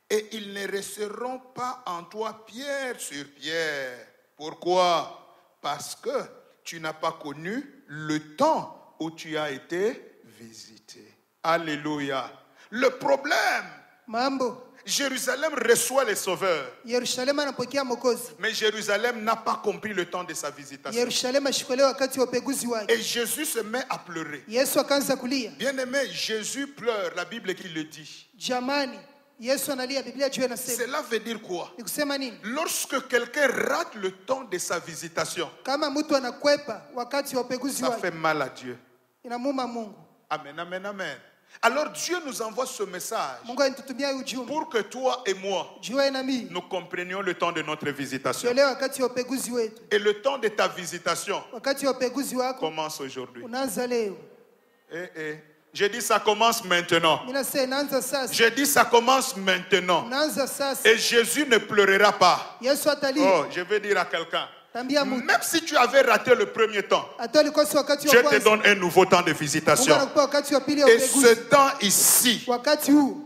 et ils ne resteront pas en toi pierre sur pierre. Pourquoi? Parce que tu n'as pas connu le temps où tu as été visité. Alléluia. Le problème, Mambo. Jérusalem reçoit les sauveurs. Mais Jérusalem n'a pas compris le temps de sa visitation. Et Jésus se met à pleurer. Bien-aimé, Jésus pleure, la Bible qui le dit. Cela veut dire quoi? Lorsque quelqu'un rate le temps de sa visitation, ça fait mal à Dieu. Amen, amen, amen. Alors Dieu nous envoie ce message pour que toi et moi, nous comprenions le temps de notre visitation. Et le temps de ta visitation commence aujourd'hui. Je dis ça commence maintenant. Je dis ça commence maintenant. Et Jésus ne pleurera pas. Oh, je vais dire à quelqu'un. Même si tu avais raté le premier temps, Dieu te donne un nouveau temps de visitation. Et ce temps ici,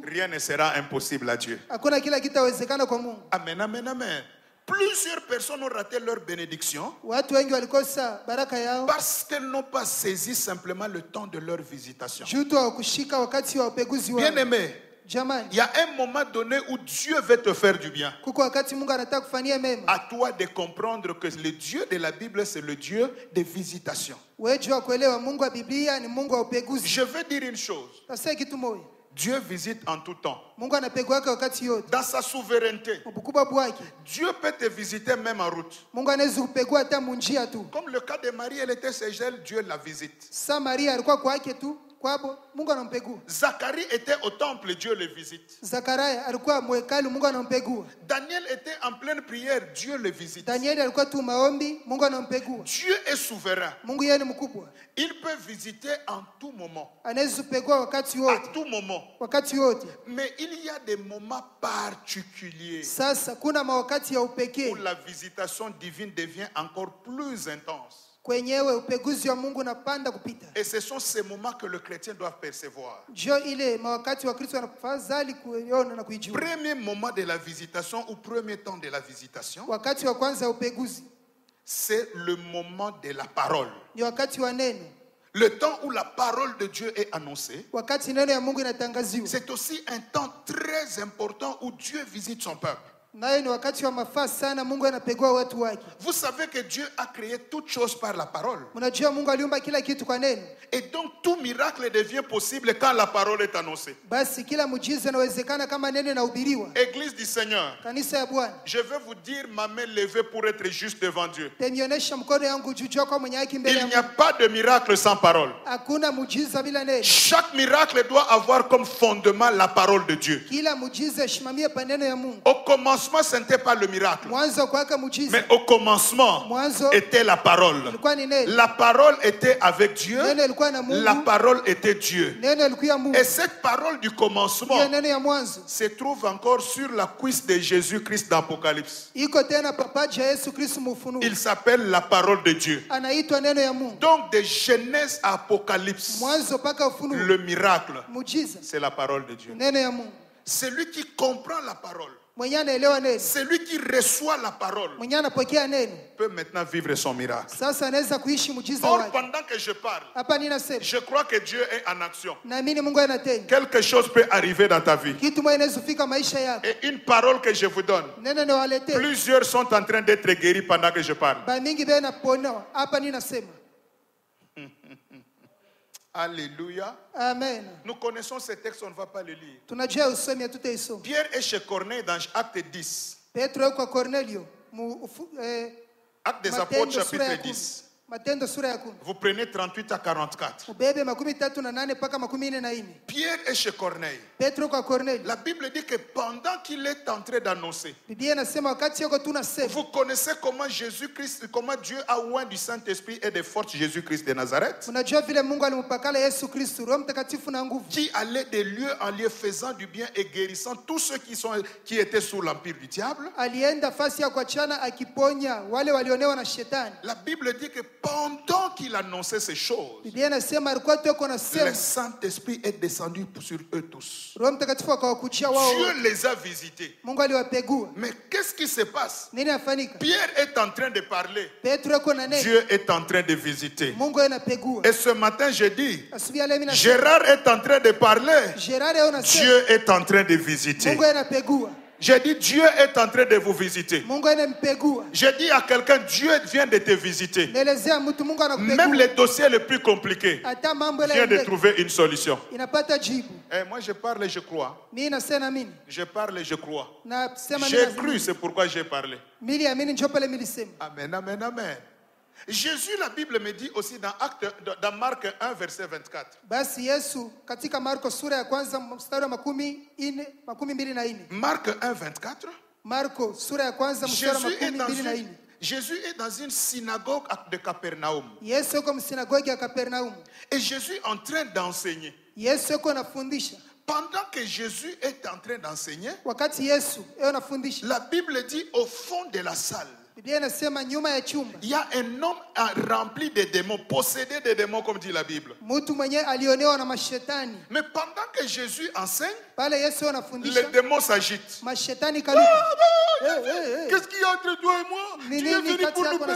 rien ne sera impossible à Dieu. Amen, amen, amen. Plusieurs personnes ont raté leur bénédiction parce qu'elles n'ont pas saisi simplement le temps de leur visitation. Bien aimé, il y a un moment donné où Dieu veut te faire du bien. À toi de comprendre que le Dieu de la Bible, c'est le Dieu des visitations. Je veux dire une chose. Dieu visite en tout temps. Dans sa souveraineté, Dieu peut te visiter même en route. Comme le cas de Marie, elle était chez elle, Dieu la visite. Zacharie était au temple, Dieu le visite. Daniel était en pleine prière, Dieu le visite. Dieu est souverain. Il peut visiter en tout moment. À tout moment. Mais il y a des moments particuliers où la visitation divine devient encore plus intense. Et ce sont ces moments que le chrétien doit percevoir. Premier moment de la visitation ou premier temps de la visitation, c'est le moment de la parole. Le temps où la parole de Dieu est annoncée, c'est aussi un temps très important où Dieu visite son peuple. Vous savez que Dieu a créé toutes choses par la parole. Et donc tout miracle devient possible quand la parole est annoncée. Église du Seigneur, je veux vous dire ma main levée pour être juste devant Dieu. Il n'y a pas de miracle sans parole. Chaque miracle doit avoir comme fondement la parole de Dieu. Au commencement, ce n'était pas le miracle. Mais au commencement était la parole. La parole était avec Dieu. La parole était Dieu. Et cette parole du commencement se trouve encore sur la cuisse de Jésus-Christ d'Apocalypse. Il s'appelle la parole de Dieu. Donc de Genèse à Apocalypse, le miracle, c'est la parole de Dieu. Celui qui comprend la parole, celui qui reçoit la parole, peut maintenant vivre son miracle. Or, pendant que je parle, je crois que Dieu est en action. Quelque chose peut arriver dans ta vie. Et une parole que je vous donne, plusieurs sont en train d'être guéris pendant que je parle. Alléluia. Amen. Nous connaissons ce texte, on ne va pas le lire. Pierre est chez Corneille dans Acte 10. Acte des Apôtres, chapitre 10. Vous prenez 38 à 44. Pierre est chez Corneille. La Bible dit que pendant qu'il est en train d'annoncer, vous connaissez comment Jésus-Christ, comment Dieu a oint du Saint-Esprit et de force Jésus-Christ de Nazareth, qui allait de lieu en lieu faisant du bien et guérissant tous ceux qui étaient sous l'empire du diable. La Bible dit que pendant qu'il annonçait ces choses, le Saint-Esprit est descendu sur eux tous. Dieu les a visités. Mais qu'est-ce qui se passe? Pierre est en train de parler. Dieu est en train de visiter. Et ce matin, je dis, Gérard est en train de parler. Dieu est en train de visiter. J'ai dit, Dieu est en train de vous visiter. J'ai dit à quelqu'un, Dieu vient de te visiter. Même les dossiers les plus compliqués, vient de trouver une solution. Et moi, je parle et je crois. Je parle et je crois. J'ai cru, c'est pourquoi j'ai parlé. Amen, amen, amen. Jésus, la Bible me dit aussi dans Marc 1, verset 24. Marc 1, 24. Jésus est dans une synagogue de Capernaum. Et Jésus est en train d'enseigner. Pendant que Jésus est en train d'enseigner, la Bible dit au fond de la salle, il y a un homme rempli de démons, possédé de démons, comme dit la Bible. Mais pendant que Jésus enseigne, les démons s'agitent. Qu'est-ce qu'il y a entre toi et moi? Tu es venu pour nous perdre.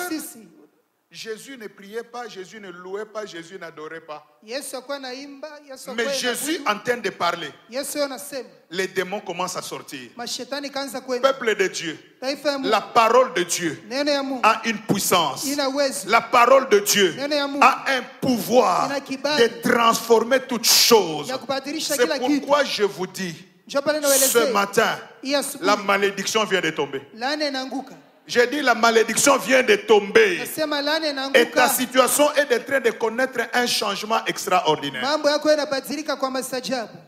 Jésus ne priait pas, Jésus ne louait pas, Jésus n'adorait pas. Mais Jésus en train de parler, les démons commencent à sortir. Peuple de Dieu, la parole de Dieu a une puissance. La parole de Dieu a un pouvoir de transformer toutes choses. C'est pourquoi je vous dis, ce matin, la malédiction vient de tomber. J'ai dit la malédiction vient de tomber. Et ta situation est en train de connaître un changement extraordinaire.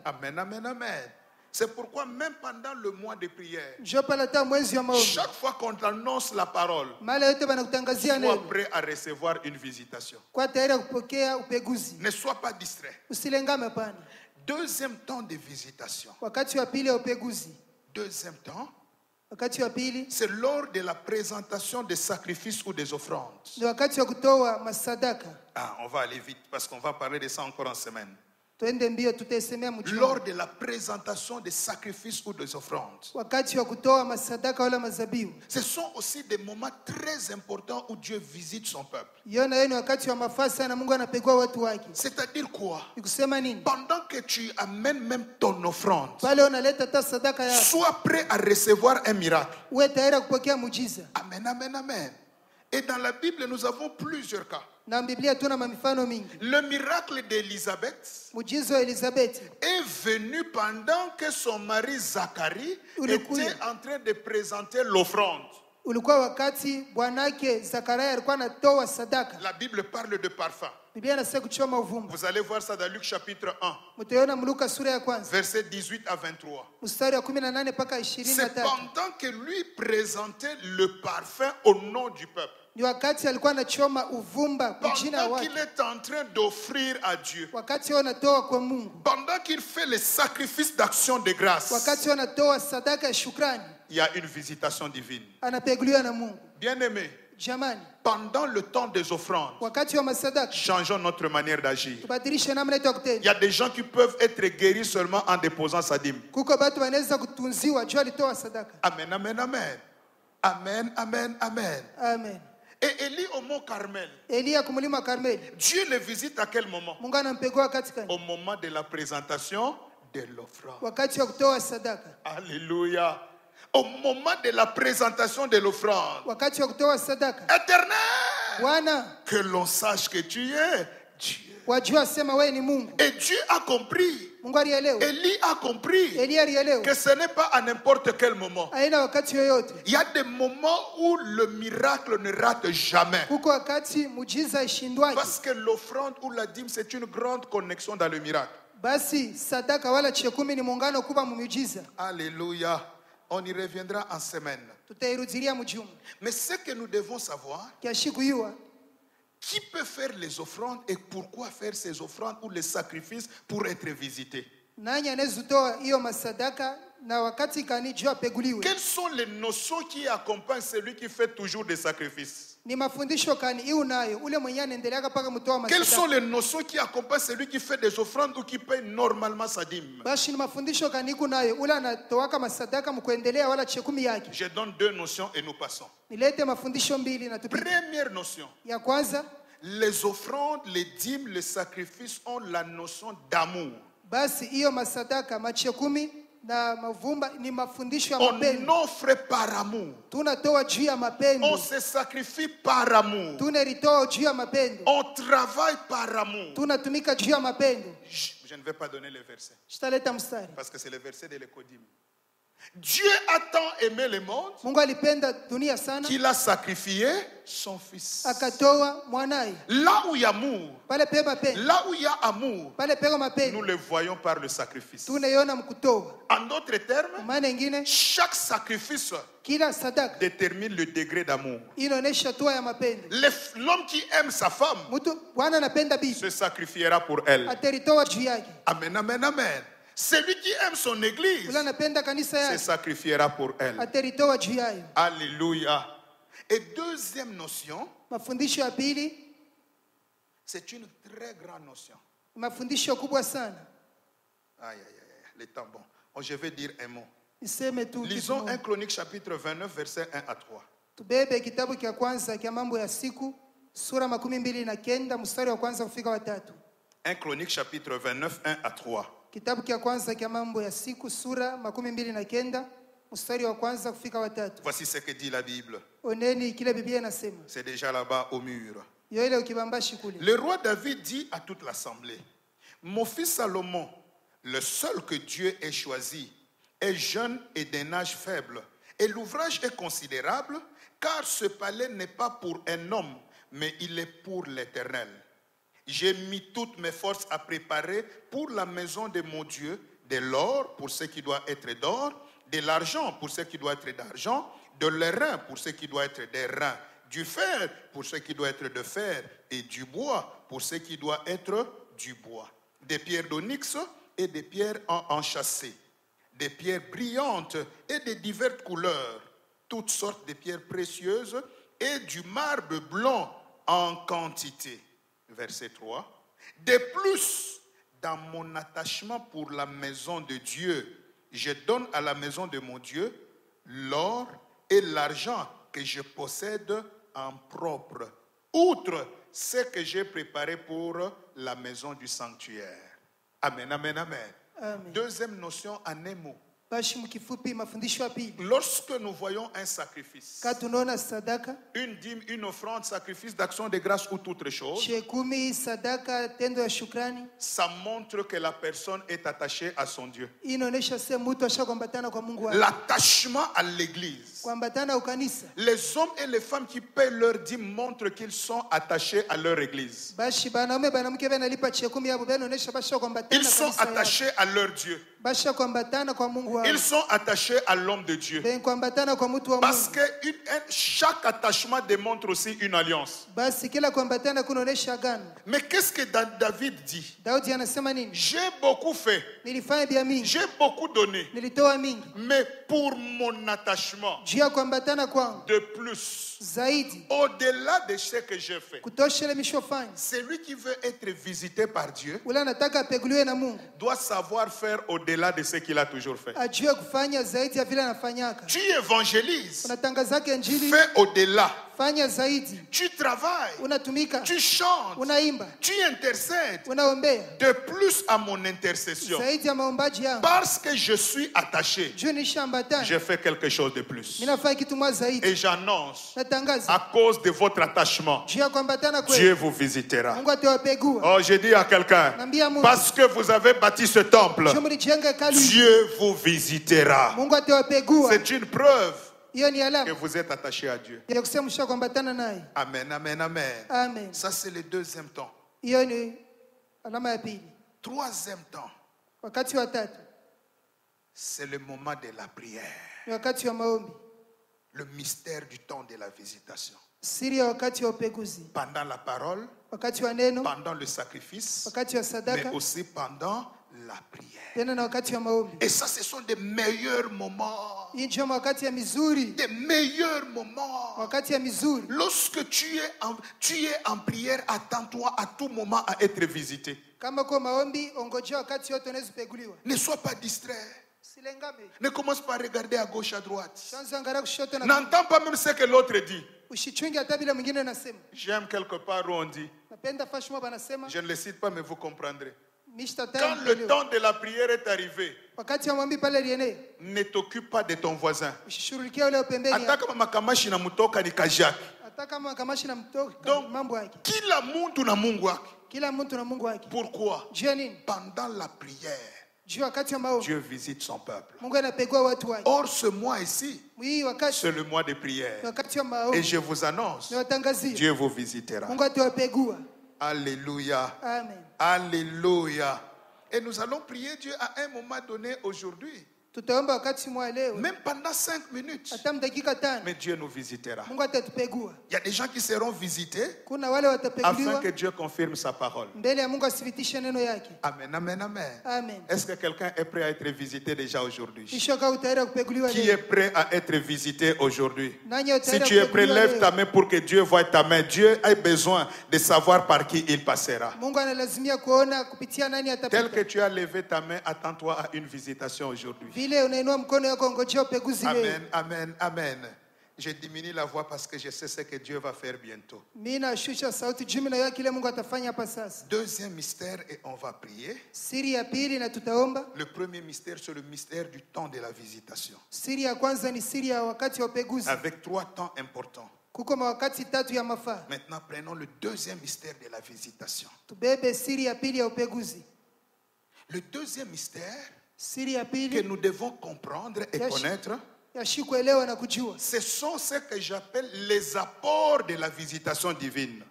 Amen, amen, amen. C'est pourquoi même pendant le mois de prière, chaque fois qu'on annonce la parole, sois prêt à recevoir une visitation. Ne sois pas distrait. Deuxième temps de visitation. Deuxième temps, c'est lors de la présentation des sacrifices ou des offrandes. On va aller vite parce qu'on va parler de ça encore en semaine. lors de la présentation des sacrifices ou des offrandes. Ce sont aussi des moments très importants où Dieu visite son peuple. C'est-à-dire quoi? Pendant que tu amènes même ton offrande, sois prêt à recevoir un miracle. Amen, amen, amen. Et dans la Bible, nous avons plusieurs cas. Le miracle d'Élisabeth est venu pendant que son mari Zacharie était en train de présenter l'offrande. La Bible parle de parfum. Vous allez voir ça dans Luc chapitre 1, versets 18 à 23. C'est pendant que lui présentait le parfum au nom du peuple, pendant qu'il est en train d'offrir à Dieu, pendant qu'il fait les sacrifices d'action de grâce, il y a une visitation divine. Bien-aimé, pendant le temps des offrandes, changeons notre manière d'agir. Il y a des gens qui peuvent être guéris seulement en déposant sa dîme. Amen, amen, amen. Amen, amen, amen. Amen. Et Élie au mont Carmel, Dieu le visite à quel moment? Au moment de la présentation de l'offrande. Alléluia. Au moment de la présentation de l'offrande. Éternel, que l'on sache que tu es Dieu. Et Dieu a compris. Élie a compris que ce n'est pas à n'importe quel moment. Il y a des moments où le miracle ne rate jamais. Parce que l'offrande ou la dîme, c'est une grande connexion dans le miracle. Alléluia. On y reviendra en semaine. Mais ce que nous devons savoir, qui peut faire les offrandes et pourquoi faire ces offrandes ou les sacrifices pour être visités? Quelles sont les notions qui accompagnent celui qui fait toujours des sacrifices? Quelles sont les notions qui accompagnent celui qui fait des offrandes ou qui paye normalement sa dîme? Je donne deux notions et nous passons. Première notion. Les offrandes, les dîmes, les sacrifices ont la notion d'amour. On offre par amour. On se sacrifie par amour. On travaille par amour. Je ne vais pas donner les versets parce que c'est le verset de l'Écodim. Dieu a tant aimé le monde qu'il a sacrifié son fils. Là où il y a amour, nous le voyons par le sacrifice. En d'autres termes, chaque sacrifice détermine le degré d'amour. L'homme qui aime sa femme se sacrifiera pour elle. Amen, amen, amen. Celui qui aime son église se sacrifiera pour elle. Alléluia. Et deuxième notion, c'est une très grande notion. Aïe, le temps bon. Oh, je vais dire un mot. Lisons 1 Chronique chapitre 29 versets 1 à 3. 1 Chronique chapitre 29 1 à 3. Voici ce que dit la Bible. C'est déjà là-bas au mur. Le roi David dit à toute l'assemblée: mon fils Salomon, le seul que Dieu ait choisi, est jeune et d'un âge faible, et l'ouvrage est considérable, car ce palais n'est pas pour un homme, mais il est pour l'Éternel. J'ai mis toutes mes forces à préparer pour la maison de mon Dieu, de l'or pour ce qui doit être d'or, de l'argent pour ce qui doit être d'argent, de l'airain pour ce qui doit être d'airain, du fer pour ce qui doit être de fer, et du bois pour ce qui doit être du bois, des pierres d'onyx et des pierres enchâssées, des pierres brillantes et de diverses couleurs, toutes sortes de pierres précieuses et du marbre blanc en quantité. Verset 3. De plus, dans mon attachement pour la maison de Dieu, je donne à la maison de mon Dieu l'or et l'argent que je possède en propre, outre ce que j'ai préparé pour la maison du sanctuaire. Amen, amen, amen. Amen. Deuxième notion en un mot. Lorsque nous voyons un sacrifice, une dîme, une offrande, sacrifice d'action de grâce ou toute chose, ça montre que la personne est attachée à son Dieu. L'attachement à l'église. Les hommes et les femmes qui paient leur dîme montrent qu'ils sont attachés à leur église. Ils sont attachés à leur Dieu. Ils sont attachés à l'homme de Dieu. Parce que chaque attachement démontre aussi une alliance. Mais qu'est-ce que David dit? J'ai beaucoup fait. J'ai beaucoup donné. Mais pour mon attachement, de plus, au-delà de ce que j'ai fait, celui qui veut être visité par Dieu doit savoir faire au-delà de ce qu'il a toujours fait. Tu évangélises, fais au-delà. Tu travailles, tu chantes, tu intercèdes de plus à mon intercession. Parce que je suis attaché, je fais quelque chose de plus. Et j'annonce, à cause de votre attachement, Dieu vous visitera. Oh, j'ai dit à quelqu'un, parce que vous avez bâti ce temple, Dieu vous visitera. C'est une preuve que vous êtes attaché à Dieu. Amen, amen, amen. Ça, c'est le deuxième temps. Troisième temps, c'est le moment de la prière. Le mystère du temps de la visitation. Pendant la parole, pendant le sacrifice, mais aussi pendant la prière. Et ça, ce sont des meilleurs moments. Des meilleurs moments. Lorsque tu es en prière, attends-toi à tout moment à être visité. Ne sois pas distrait. Ne commence pas à regarder à gauche, à droite. N'entends pas même ce que l'autre dit. J'aime quelque part où on dit, je ne le cite pas mais vous comprendrez. Quand le temps de la prière est arrivé, ne t'occupe pas de ton voisin. Donc, kila muntu na Mungu wake. Pourquoi? Pendant la prière, Dieu visite son peuple. Or, ce mois ici, c'est le mois de prière. Et je vous annonce, Dieu vous visitera. Alléluia. Amen. Alléluia. Et nous allons prier Dieu à un moment donné aujourd'hui. Même pendant 5 minutes. Mais Dieu nous visitera. Il y a des gens qui seront visités afin que Dieu confirme sa parole. Amen, amen, amen. Est-ce que quelqu'un est prêt à être visité déjà aujourd'hui? Qui est prêt à être visité aujourd'hui? Si tu es prêt, lève ta main pour que Dieu voie ta main. Dieu a besoin de savoir par qui il passera. Tel que tu as levé ta main, attends-toi à une visitation aujourd'hui. Amen, amen, amen. Je diminue la voix parce que je sais ce que Dieu va faire bientôt. Deuxième mystère et on va prier. Le premier mystère, c'est le mystère du temps de la visitation. Avec 3 temps importants. Maintenant, prenons le deuxième mystère de la visitation. Le deuxième mystère que nous devons comprendre et connaître, ce sont ce que j'appelle les apports de la visitation divine.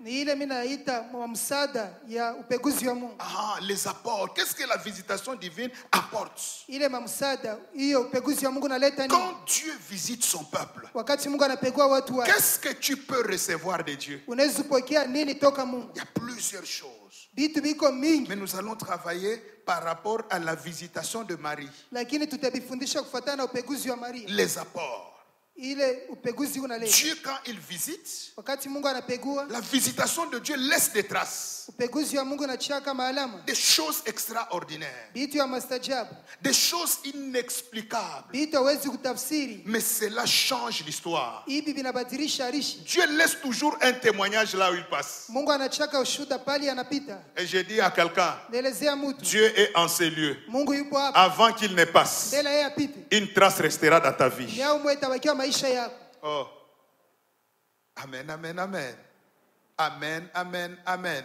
Les apports. Qu'est-ce que la visitation divine apporte? Quand Dieu visite son peuple, qu'est-ce que tu peux recevoir de Dieu? Il y a plusieurs choses. Mais nous allons travailler par rapport à la visitation de Marie. Les apports. Dieu, quand il visite, la visitation de Dieu laisse des traces. Des choses extraordinaires. Des choses inexplicables. Mais cela change l'histoire. Dieu laisse toujours un témoignage là où il passe. Et j'ai dit à quelqu'un, Dieu est en ces lieux. Avant qu'il ne passe, une trace restera dans ta vie. Oh. Amen, amen, amen. Amen, amen, amen.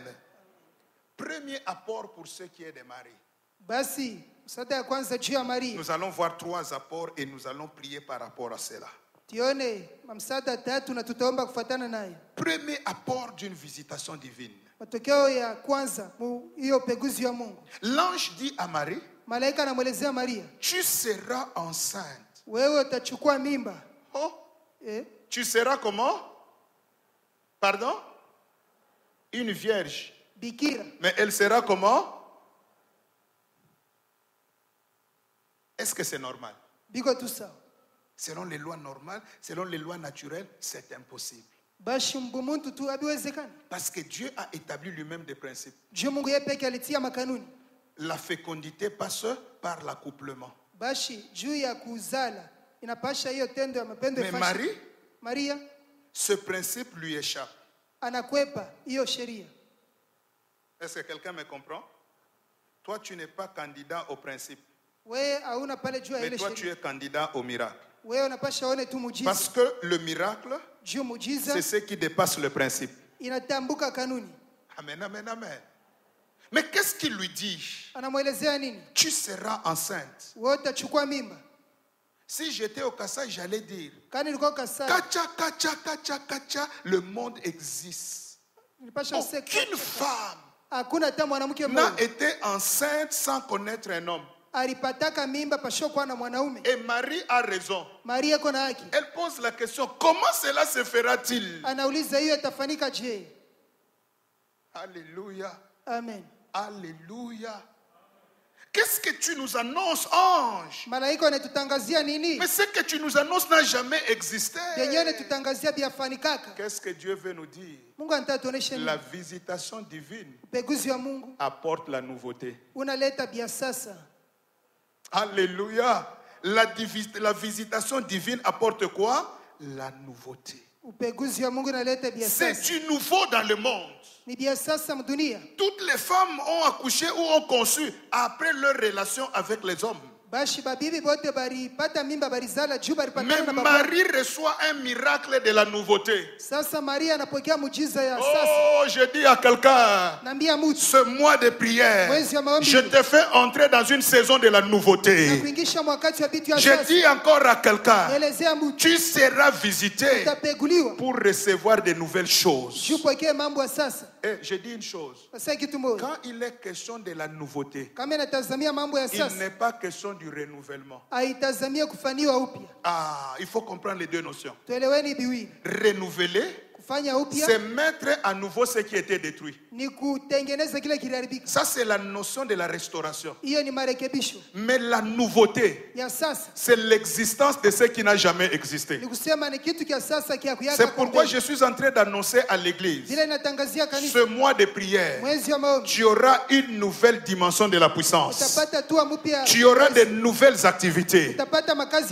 Premier apport pour ceux qui est des maris. Nous allons voir 3 apports et nous allons prier par rapport à cela. Premier apport d'une visitation divine. L'ange dit à Marie, tu seras enceinte. Oh. Tu seras comment? Pardon? Une vierge. Mais elle sera comment? Est-ce que c'est normal? Selon les lois normales, selon les lois naturelles, c'est impossible. Parce que Dieu a établi lui-même des principes. La fécondité passe par l'accouplement. Mais Marie, ce principe lui échappe. Est-ce que quelqu'un me comprend? Toi, tu n'es pas candidat au principe. Mais toi, tu es candidat au miracle. Parce que le miracle, c'est ce qui dépasse le principe. Amen, amen, amen. Mais qu'est-ce qu'il lui dit? Tu seras enceinte. Si j'étais au Kassai, j'allais dire Kacha, kacha, kacha, kacha, le monde existe. Aucune femme n'a été enceinte sans connaître un homme. Et Marie a raison. Elle pose la question, comment cela se fera-t-il? Alléluia. Amen. Alléluia. Qu'est-ce que tu nous annonces, ange? Mais ce que tu nous annonces n'a jamais existé. Qu'est-ce que Dieu veut nous dire? La visitation divine apporte la nouveauté. Alléluia. La visitation divine apporte quoi? La nouveauté. C'est du nouveau dans le monde. Toutes les femmes ont accouché ou ont conçu après leur relation avec les hommes. Mais Marie reçoit un miracle de la nouveauté. Oh, je dis à quelqu'un, ce mois de prière, je te fais entrer dans une saison de la nouveauté. Je dis encore à quelqu'un, tu seras visité pour recevoir de nouvelles choses. Et je dis une chose, quand il est question de la nouveauté, il n'est pas question du renouvellement. Ah, il faut comprendre les deux notions. Renouveler, c'est mettre à nouveau ce qui était détruit. Ça, c'est la notion de la restauration. Mais la nouveauté, c'est l'existence de ce qui n'a jamais existé. C'est pourquoi je suis en train d'annoncer à l'église, ce mois de prière, tu auras une nouvelle dimension de la puissance. Tu auras de nouvelles activités.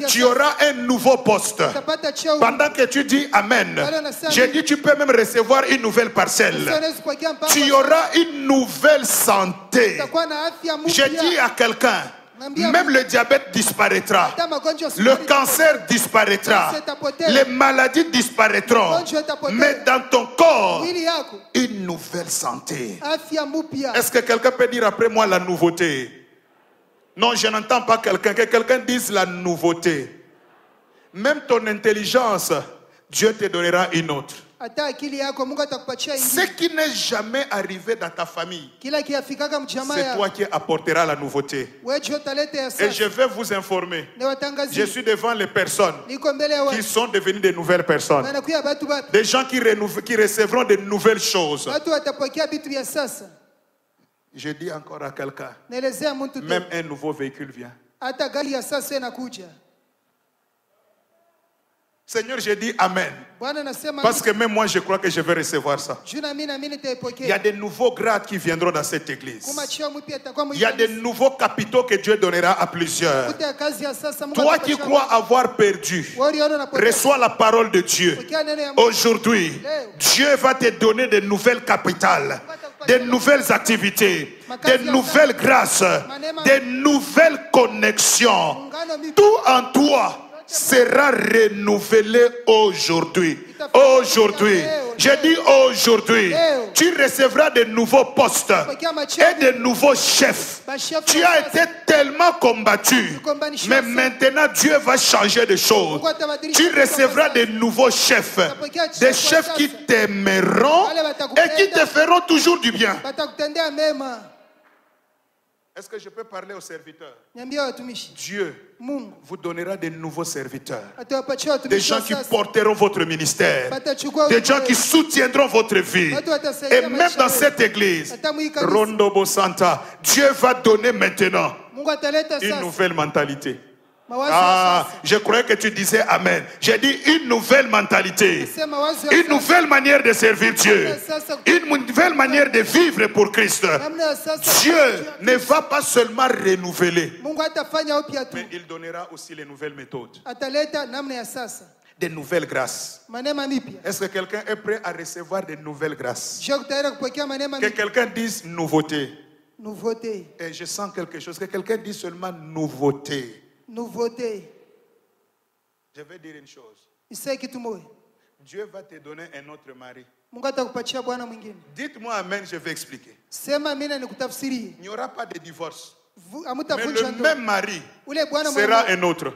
Tu auras un nouveau poste. Pendant que tu dis Amen, j'ai dit tu peux même recevoir une nouvelle parcelle. Tu auras une nouvelle santé. Je dis à quelqu'un, même le diabète disparaîtra, le cancer disparaîtra, les maladies disparaîtront, mais dans ton corps, une nouvelle santé. Est-ce que quelqu'un peut dire après moi la nouveauté? Non, je n'entends pas quelqu'un. Que quelqu'un dise la nouveauté. Même ton intelligence, Dieu te donnera une autre. Ce qui n'est jamais arrivé dans ta famille, c'est toi qui apporteras la nouveauté. Et je vais vous informer, je suis devant les personnes qui sont devenues de nouvelles personnes, des gens qui recevront de nouvelles choses. Je dis encore à quelqu'un, même un nouveau véhicule vient. Seigneur, j'ai dit Amen. Parce que même moi, je crois que je vais recevoir ça. Il y a des nouveaux grades qui viendront dans cette église. Il y a des nouveaux capitaux que Dieu donnera à plusieurs. Toi qui crois avoir perdu, reçois la parole de Dieu. Aujourd'hui, Dieu va te donner de nouvelles capitales, de nouvelles activités, de nouvelles grâces, de nouvelles connexions. Tout en toi sera renouvelé aujourd'hui. Aujourd'hui, j'ai dit aujourd'hui, tu recevras de nouveaux postes et de nouveaux chefs. Tu as été tellement combattu, mais maintenant Dieu va changer de choses. Tu recevras de nouveaux chefs, des chefs qui t'aimeront et qui te feront toujours du bien. Est-ce que je peux parler aux serviteurs? Dieu vous donnera de nouveaux serviteurs. Des gens qui porteront votre ministère. Des gens qui soutiendront votre vie. Et même dans cette église, Rondobo Santa, Dieu va donner maintenant une nouvelle mentalité. Ah, je croyais que tu disais Amen. J'ai dit une nouvelle mentalité, une nouvelle manière de servir Dieu, une nouvelle manière de vivre pour Christ. Dieu ne va pas seulement renouveler, mais il donnera aussi les nouvelles méthodes, des nouvelles grâces. Est-ce que quelqu'un est prêt à recevoir des nouvelles grâces? Que quelqu'un dise nouveauté. Et je sens quelque chose, que quelqu'un dise seulement nouveauté. Nouveauté. Je vais dire une chose. Dieu va te donner un autre mari. Dites-moi Amen, je vais expliquer. Il n'y aura pas de divorce. Mais le même mari sera un autre.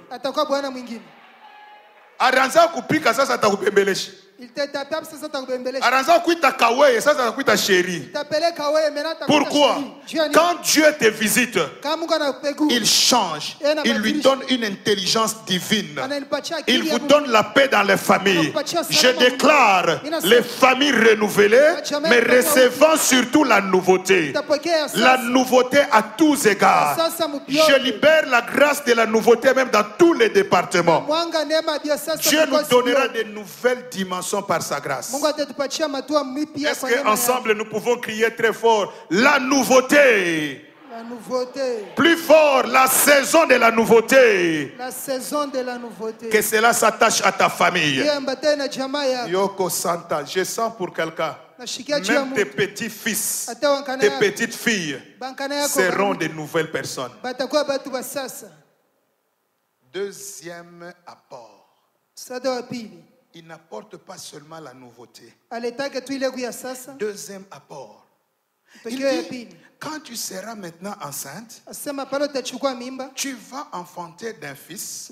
Aranza kupika sasa takupembelesha. Aranza kuita kawe sasa kuita chérie. Pourquoi? Quand Dieu te visite, il change, il lui donne une intelligence divine. Il vous donne la paix dans les familles. Je déclare les familles renouvelées, mais recevant surtout la nouveauté. La nouveauté à tous égards. Je libère la grâce de la nouveauté même dans tous les départements. Dieu nous donnera de nouvelles dimensions par sa grâce. Est-ce qu'ensemble nous pouvons crier très fort la nouveauté? La nouveauté. Plus fort, la saison de la nouveauté. La saison de la nouveauté. Que cela s'attache à ta famille. Yoko Santa, je sens pour quelqu'un. Même tes petits-fils, tes petites filles seront de nouvelles personnes. Deuxième apport. Il n'apporte pas seulement la nouveauté. Deuxième apport. Il dit, quand tu seras maintenant enceinte, tu vas enfanter d'un fils.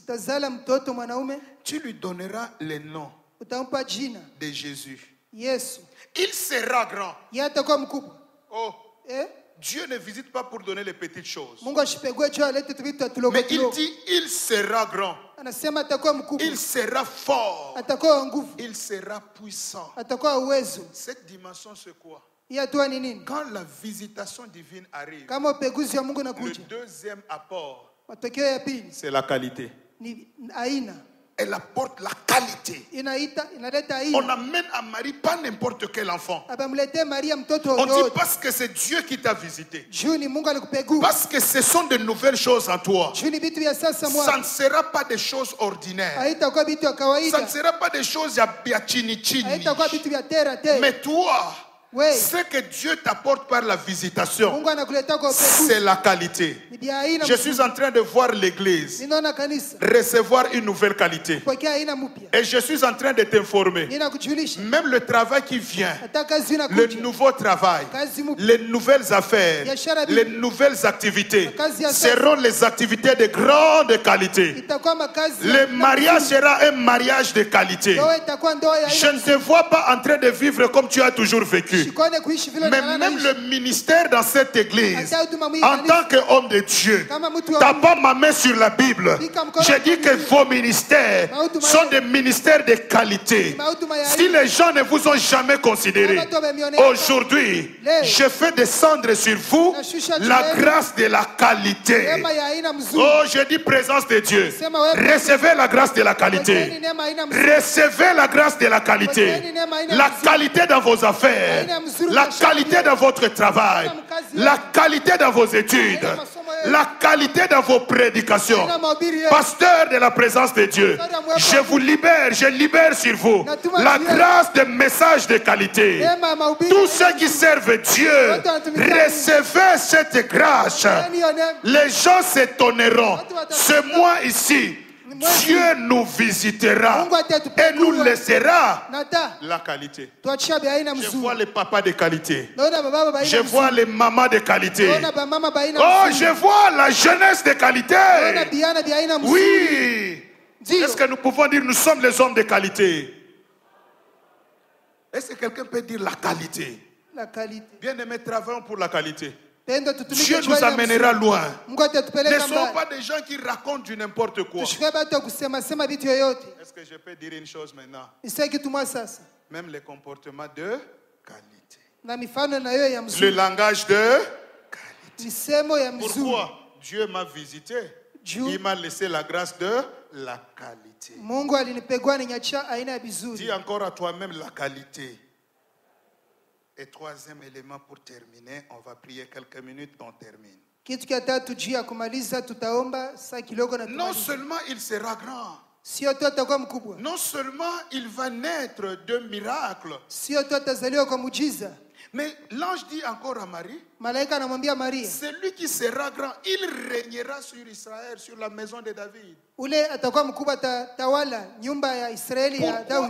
Tu lui donneras le nom de Jésus. Il sera grand. Oh. Dieu ne visite pas pour donner les petites choses. Mais il dit, il sera grand. Il sera fort. Il sera puissant. Cette dimension, c'est quoi? Quand la visitation divine arrive, le deuxième apport, c'est la qualité. Elle apporte la qualité. On n'amène à Marie pas n'importe quel enfant. On dit parce que c'est Dieu qui t'a visité. Parce que ce sont de nouvelles choses en toi. Ça ne sera pas des choses ordinaires. Ça ne sera pas des choses à chini. Mais toi, ce que Dieu t'apporte par la visitation, c'est la qualité. Je suis en train de voir l'église recevoir une nouvelle qualité. Et je suis en train de t'informer. Même le travail qui vient, le nouveau travail, les nouvelles affaires, les nouvelles activités seront les activités de grande qualité. Le mariage sera un mariage de qualité. Je ne te vois pas en train de vivre comme tu as toujours vécu. Jésus. Mais même le ministère dans cette église, en tant qu'homme de Dieu, t'as pas ma main sur la Bible. J'ai dit que vos ministères sont des ministères de qualité. Si les gens ne vous ont jamais considéré, aujourd'hui, je fais descendre sur vous la grâce de la qualité. Oh, je dis présence de Dieu. Recevez la grâce de la qualité. Recevez la grâce de la qualité. La qualité dans vos affaires. La qualité dans votre travail. La qualité dans vos études. La qualité dans vos prédications. Pasteur de la présence de Dieu, je vous libère, je libère sur vous la grâce de messages de qualité. Tous ceux qui servent Dieu, recevez cette grâce. Les gens s'étonneront. C'est moi ici. Dieu nous visitera et nous laissera la qualité. Je vois les papas de qualité. Je vois les mamans de qualité. Oh, je vois la jeunesse de qualité. Oui. Est-ce que nous pouvons dire nous sommes les hommes de qualité? Est-ce que quelqu'un peut dire la qualité? Bien aimé, travaillons pour la qualité. Dieu nous amènera loin. Ne sont pas des gens qui racontent du n'importe quoi. Est-ce que je peux dire une chose maintenant? Même les comportements de qualité. Le langage de qualité. Pourquoi? Dieu m'a visité. Il m'a laissé la grâce de la qualité. Dis encore à toi-même la qualité. Et troisième élément pour terminer, on va prier quelques minutes, on termine. Non seulement il sera grand, non seulement il va naître de miracles, mais l'ange dit encore à Marie, celui qui sera grand, il régnera sur Israël, sur la maison de David. Pourquoi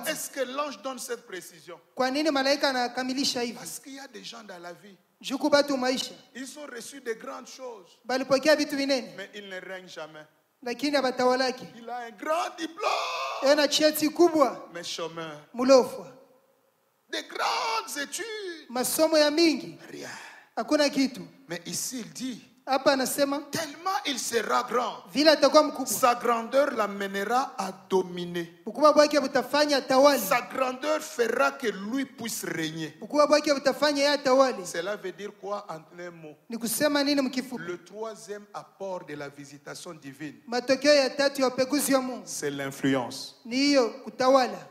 est-ce que l'ange donne cette précision? Parce qu'il y a des gens dans la vie, ils ont reçu de grandes choses, mais ils ne règnent jamais. Il a un grand diplôme, mais chômeur. De grandes études, rien. Mais ici il dit, tellement il sera grand, sa grandeur l'amènera à dominer. Sa grandeur fera que lui puisse régner. Cela veut dire quoi en un mot? Le troisième apport de la visitation divine, c'est l'influence.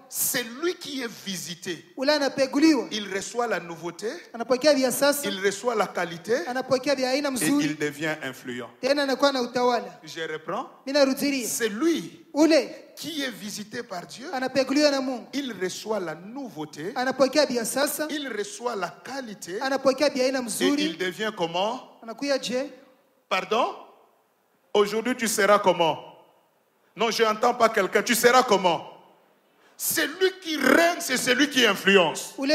C'est lui qui est visité. Il reçoit la nouveauté, il reçoit la qualité et il devient influent. Je reprends. C'est lui qui est visité par Dieu. Il reçoit la nouveauté, il reçoit la qualité et il devient comment? Pardon? Aujourd'hui tu seras comment? Non, je n'entends pas quelqu'un. Tu seras comment? Celui qui règne, c'est celui qui influence. Et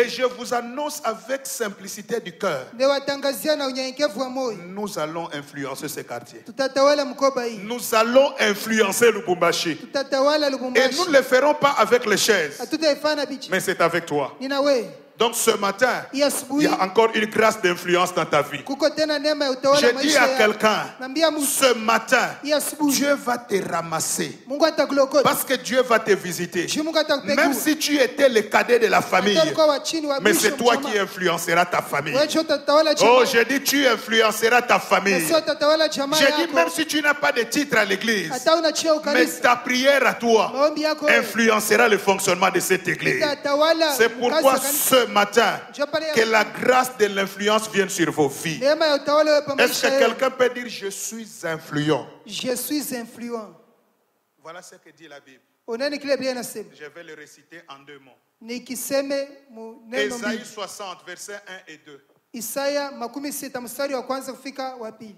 je vous annonce avec simplicité du cœur, nous allons influencer ce quartier. Nous allons influencer Lubumbashi. Et nous ne le ferons pas avec les chaises, mais c'est avec toi. Donc ce matin, il y a encore une grâce d'influence dans ta vie. Je dis à quelqu'un, ce matin, Dieu va te ramasser. Parce que Dieu va te visiter. Même si tu étais le cadet de la famille, mais c'est toi qui influenceras ta famille. Oh, je dis tu influenceras ta famille. Je dis même si tu n'as pas de titre à l'église, mais ta prière à toi influencera le fonctionnement de cette église. C'est pourquoi ce matin, que la grâce de l'influence vienne sur vos vies. Est-ce que quelqu'un peut dire je suis influent? Je suis influent. Voilà ce que dit la Bible. Je vais le réciter en deux mots. Ésaïe 60, versets 1 et 2.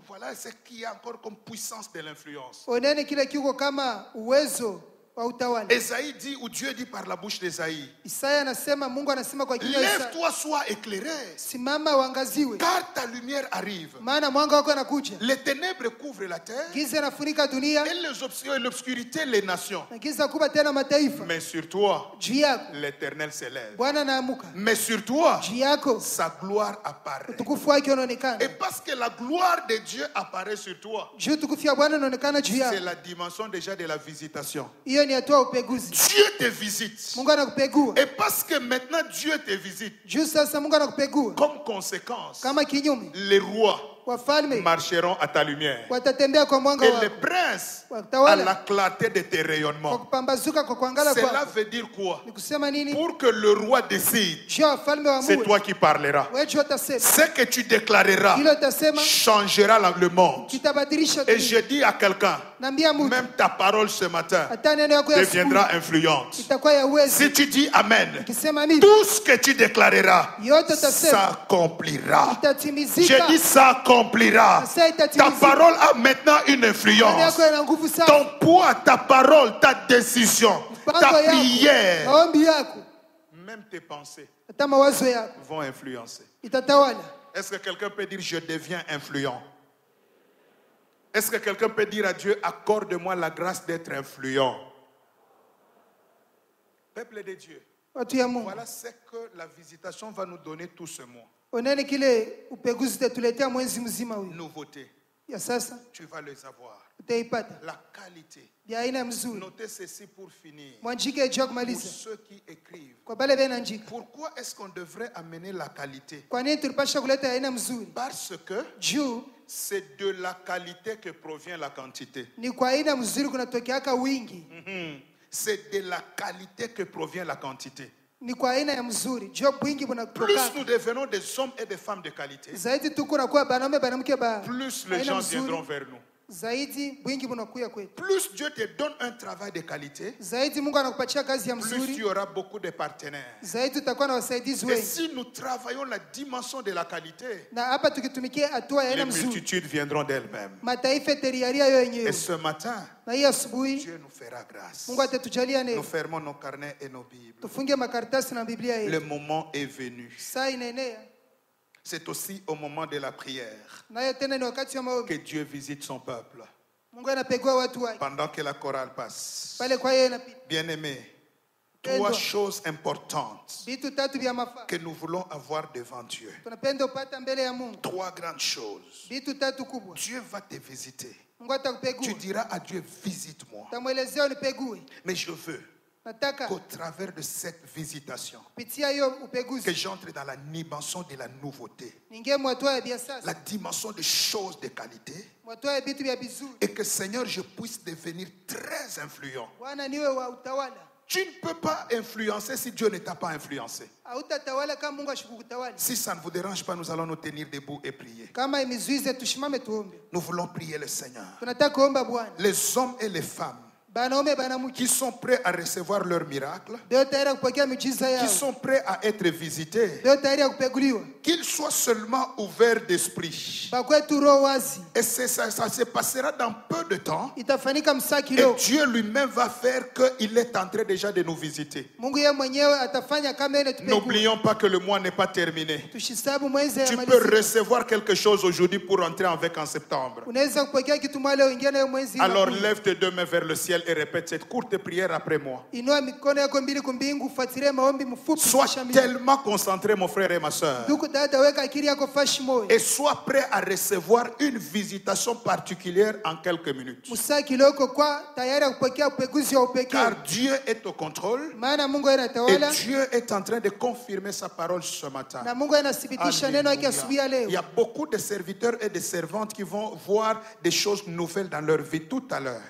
Voilà ce qu'il y a encore comme puissance de l'influence. Esaïe dit, ou Dieu dit par la bouche d'Esaïe, Lève-toi, lève-toi, sois éclairé, car ta lumière arrive. Les ténèbres couvrent la terre et l'obscurité les nations. Mais sur toi, l'Éternel s'élève. Mais sur toi, sa gloire apparaît. Et parce que la gloire de Dieu apparaît sur toi, c'est la dimension déjà de la visitation. Dieu te visite. Et parce que maintenant Dieu te visite, comme conséquence, les rois marcheront à ta lumière et les princes à la clarté de tes rayonnements. Cela veut dire quoi? Pour que le roi décide, c'est toi qui parleras. Ce que tu déclareras changera le monde. Et je dis à quelqu'un, même ta parole ce matin deviendra influente. Si tu dis Amen, tout ce que tu déclareras s'accomplira. Je dis s'accomplira. Ta parole a maintenant une influence. Ton poids, ta parole, ta décision, ta prière, même tes pensées vont influencer. Est-ce que quelqu'un peut dire je deviens influent? Est-ce que quelqu'un peut dire à Dieu, accorde-moi la grâce d'être influent? Peuple de Dieu, voilà ce que la visitation va nous donner tout ce mois. Nouveauté. Tu vas les avoir. La qualité. Notez ceci pour finir. Pour ceux qui écrivent. Pourquoi est-ce qu'on devrait amener la qualité? Parce que c'est de la qualité que provient la quantité. C'est de la qualité que provient la quantité. Plus nous devenons des hommes et des femmes de qualité, plus les gens viendront vers nous. Plus Dieu te donne un travail de qualité, plus tu auras beaucoup de partenaires. Et si nous travaillons la dimension de la qualité, les multitudes viendront d'elles-mêmes. Et ce matin, Dieu nous fera grâce. Nous fermons nos carnets et nos Bibles. Le moment est venu. C'est aussi au moment de la prière que Dieu visite son peuple. Pendant que la chorale passe. Bien-aimés, 3 choses importantes que nous voulons avoir devant Dieu. 3 grandes choses. Dieu va te visiter. Tu diras à Dieu, visite-moi. Mais je veux qu'au travers de cette visitation, que j'entre dans la dimension de la nouveauté, la dimension des choses de qualité, et que Seigneur, je puisse devenir très influent. Tu ne peux pas influencer si Dieu ne t'a pas influencé. Si ça ne vous dérange pas, nous allons nous tenir debout et prier. Nous voulons prier le Seigneur. Les hommes et les femmes qui sont prêts à recevoir leur miracle, qui sont prêts à être visités, qu'ils soient seulement ouverts d'esprit. Et ça se passera dans peu de temps. Et Dieu lui-même va faire qu'il est en train déjà de nous visiter. N'oublions pas que le mois n'est pas terminé. Tu peux recevoir quelque chose aujourd'hui pour entrer avec en septembre. Alors lève tes 2 mains vers le ciel et répète cette courte prière après moi. Sois tellement concentré, mon frère et ma soeur, et sois prêt à recevoir une visitation particulière en quelques minutes. Car Dieu est au contrôle et Dieu est en train de confirmer sa parole ce matin. Alléluia. Il y a beaucoup de serviteurs et de servantes qui vont voir des choses nouvelles dans leur vie tout à l'heure.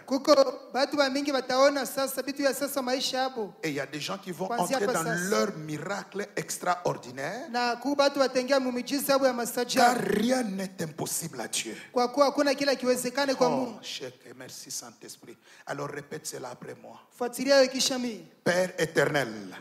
Et il y a des gens qui vont entrer dans leur miracle extraordinaire. Car rien n'est impossible à Dieu. Oh, merci Saint-Esprit. Alors répète cela après moi. Père éternel,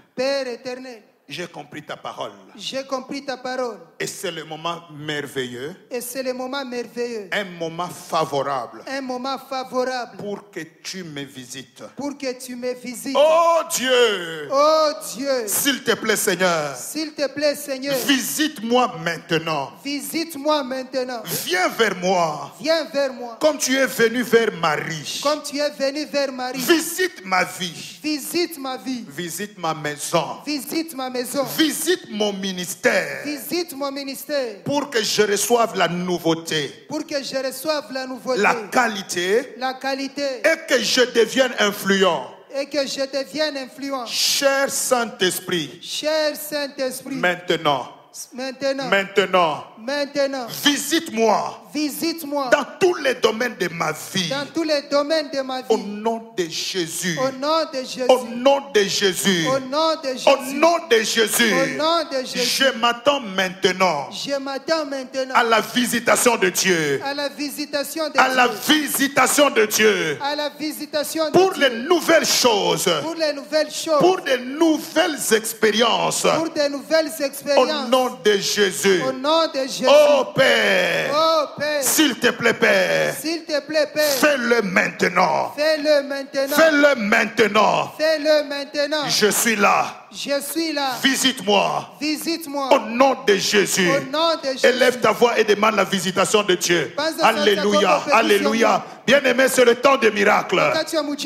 J'ai compris ta parole. J'ai compris ta parole. Et c'est le moment merveilleux. Et c'est le moment merveilleux. Un moment favorable. Un moment favorable. Pour que tu me visites. Pour que tu me visites. Oh Dieu. Oh Dieu. S'il te plaît Seigneur. S'il te plaît Seigneur. Visite-moi maintenant. Visite-moi maintenant. Viens vers moi. Viens vers moi. Comme tu es venu vers Marie. Comme tu es venu vers Marie. Visite ma vie. Visite ma vie. Visite ma maison. Visite ma maison. Visite mon ministère. Visite mon ministère. Pour que je reçoive la nouveauté. Pour que je reçoive la nouveauté. La qualité. La qualité. Et que je devienne influent. Et que je devienne influent. Cher Saint-Esprit. Cher Saint-Esprit. Maintenant. Maintenant. Maintenant. Maintenant. Visite-moi. Visite-moi. Dans tous les domaines de ma vie. Dans tous les domaines de ma vie. Au nom de Jésus. Au nom de Jésus. Au nom de Jésus. Au nom de Jésus. Au nom de Jésus. Au nom de Jésus. Je m'attends maintenant. Je m'attends maintenant. À la visitation de Dieu. À la visitation de à Dieu. la visitation de Dieu. À la visitation de pour Dieu. les nouvelles choses. Pour les nouvelles choses. Pour de nouvelles expériences. Pour de nouvelles expériences. Au nom de Jésus. Au nom de Jésus. Oh Père. Oh Père. S'il te plaît Père. S'il te plaît Père. Fais-le maintenant. Fais-le maintenant. Fais-le maintenant. Fais-le maintenant. Je suis là. Je suis là. Visite-moi. Visite-moi. Au nom de Jésus. Au nom de Jésus. Élève ta voix et demande la visitation de Dieu. Alléluia. Alléluia. Bien-aimé, c'est le temps des miracles.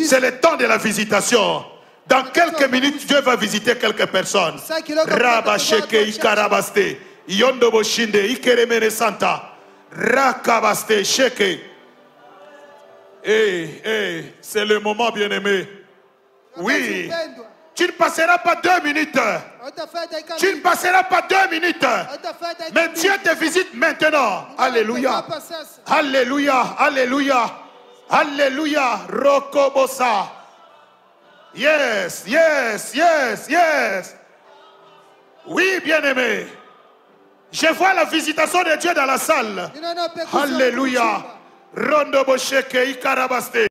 C'est le temps de la visitation. Dans quelques minutes, Dieu va visiter quelques personnes. Rabasheke ikarabaste. Yondobo shinde ikeremene santa. Rakabaste sheke. C'est le moment, bien-aimé. Oui. Tu ne passeras pas 2 minutes. Tu ne passeras pas 2 minutes. Mais Dieu te visite maintenant. Alléluia. Alléluia. Alléluia. Alléluia. Rokobosa. Yes, yes, yes, yes. Oui, bien-aimé. Je vois la visitation de Dieu dans la salle. Alléluia. Rondo bosheke ikarabaste.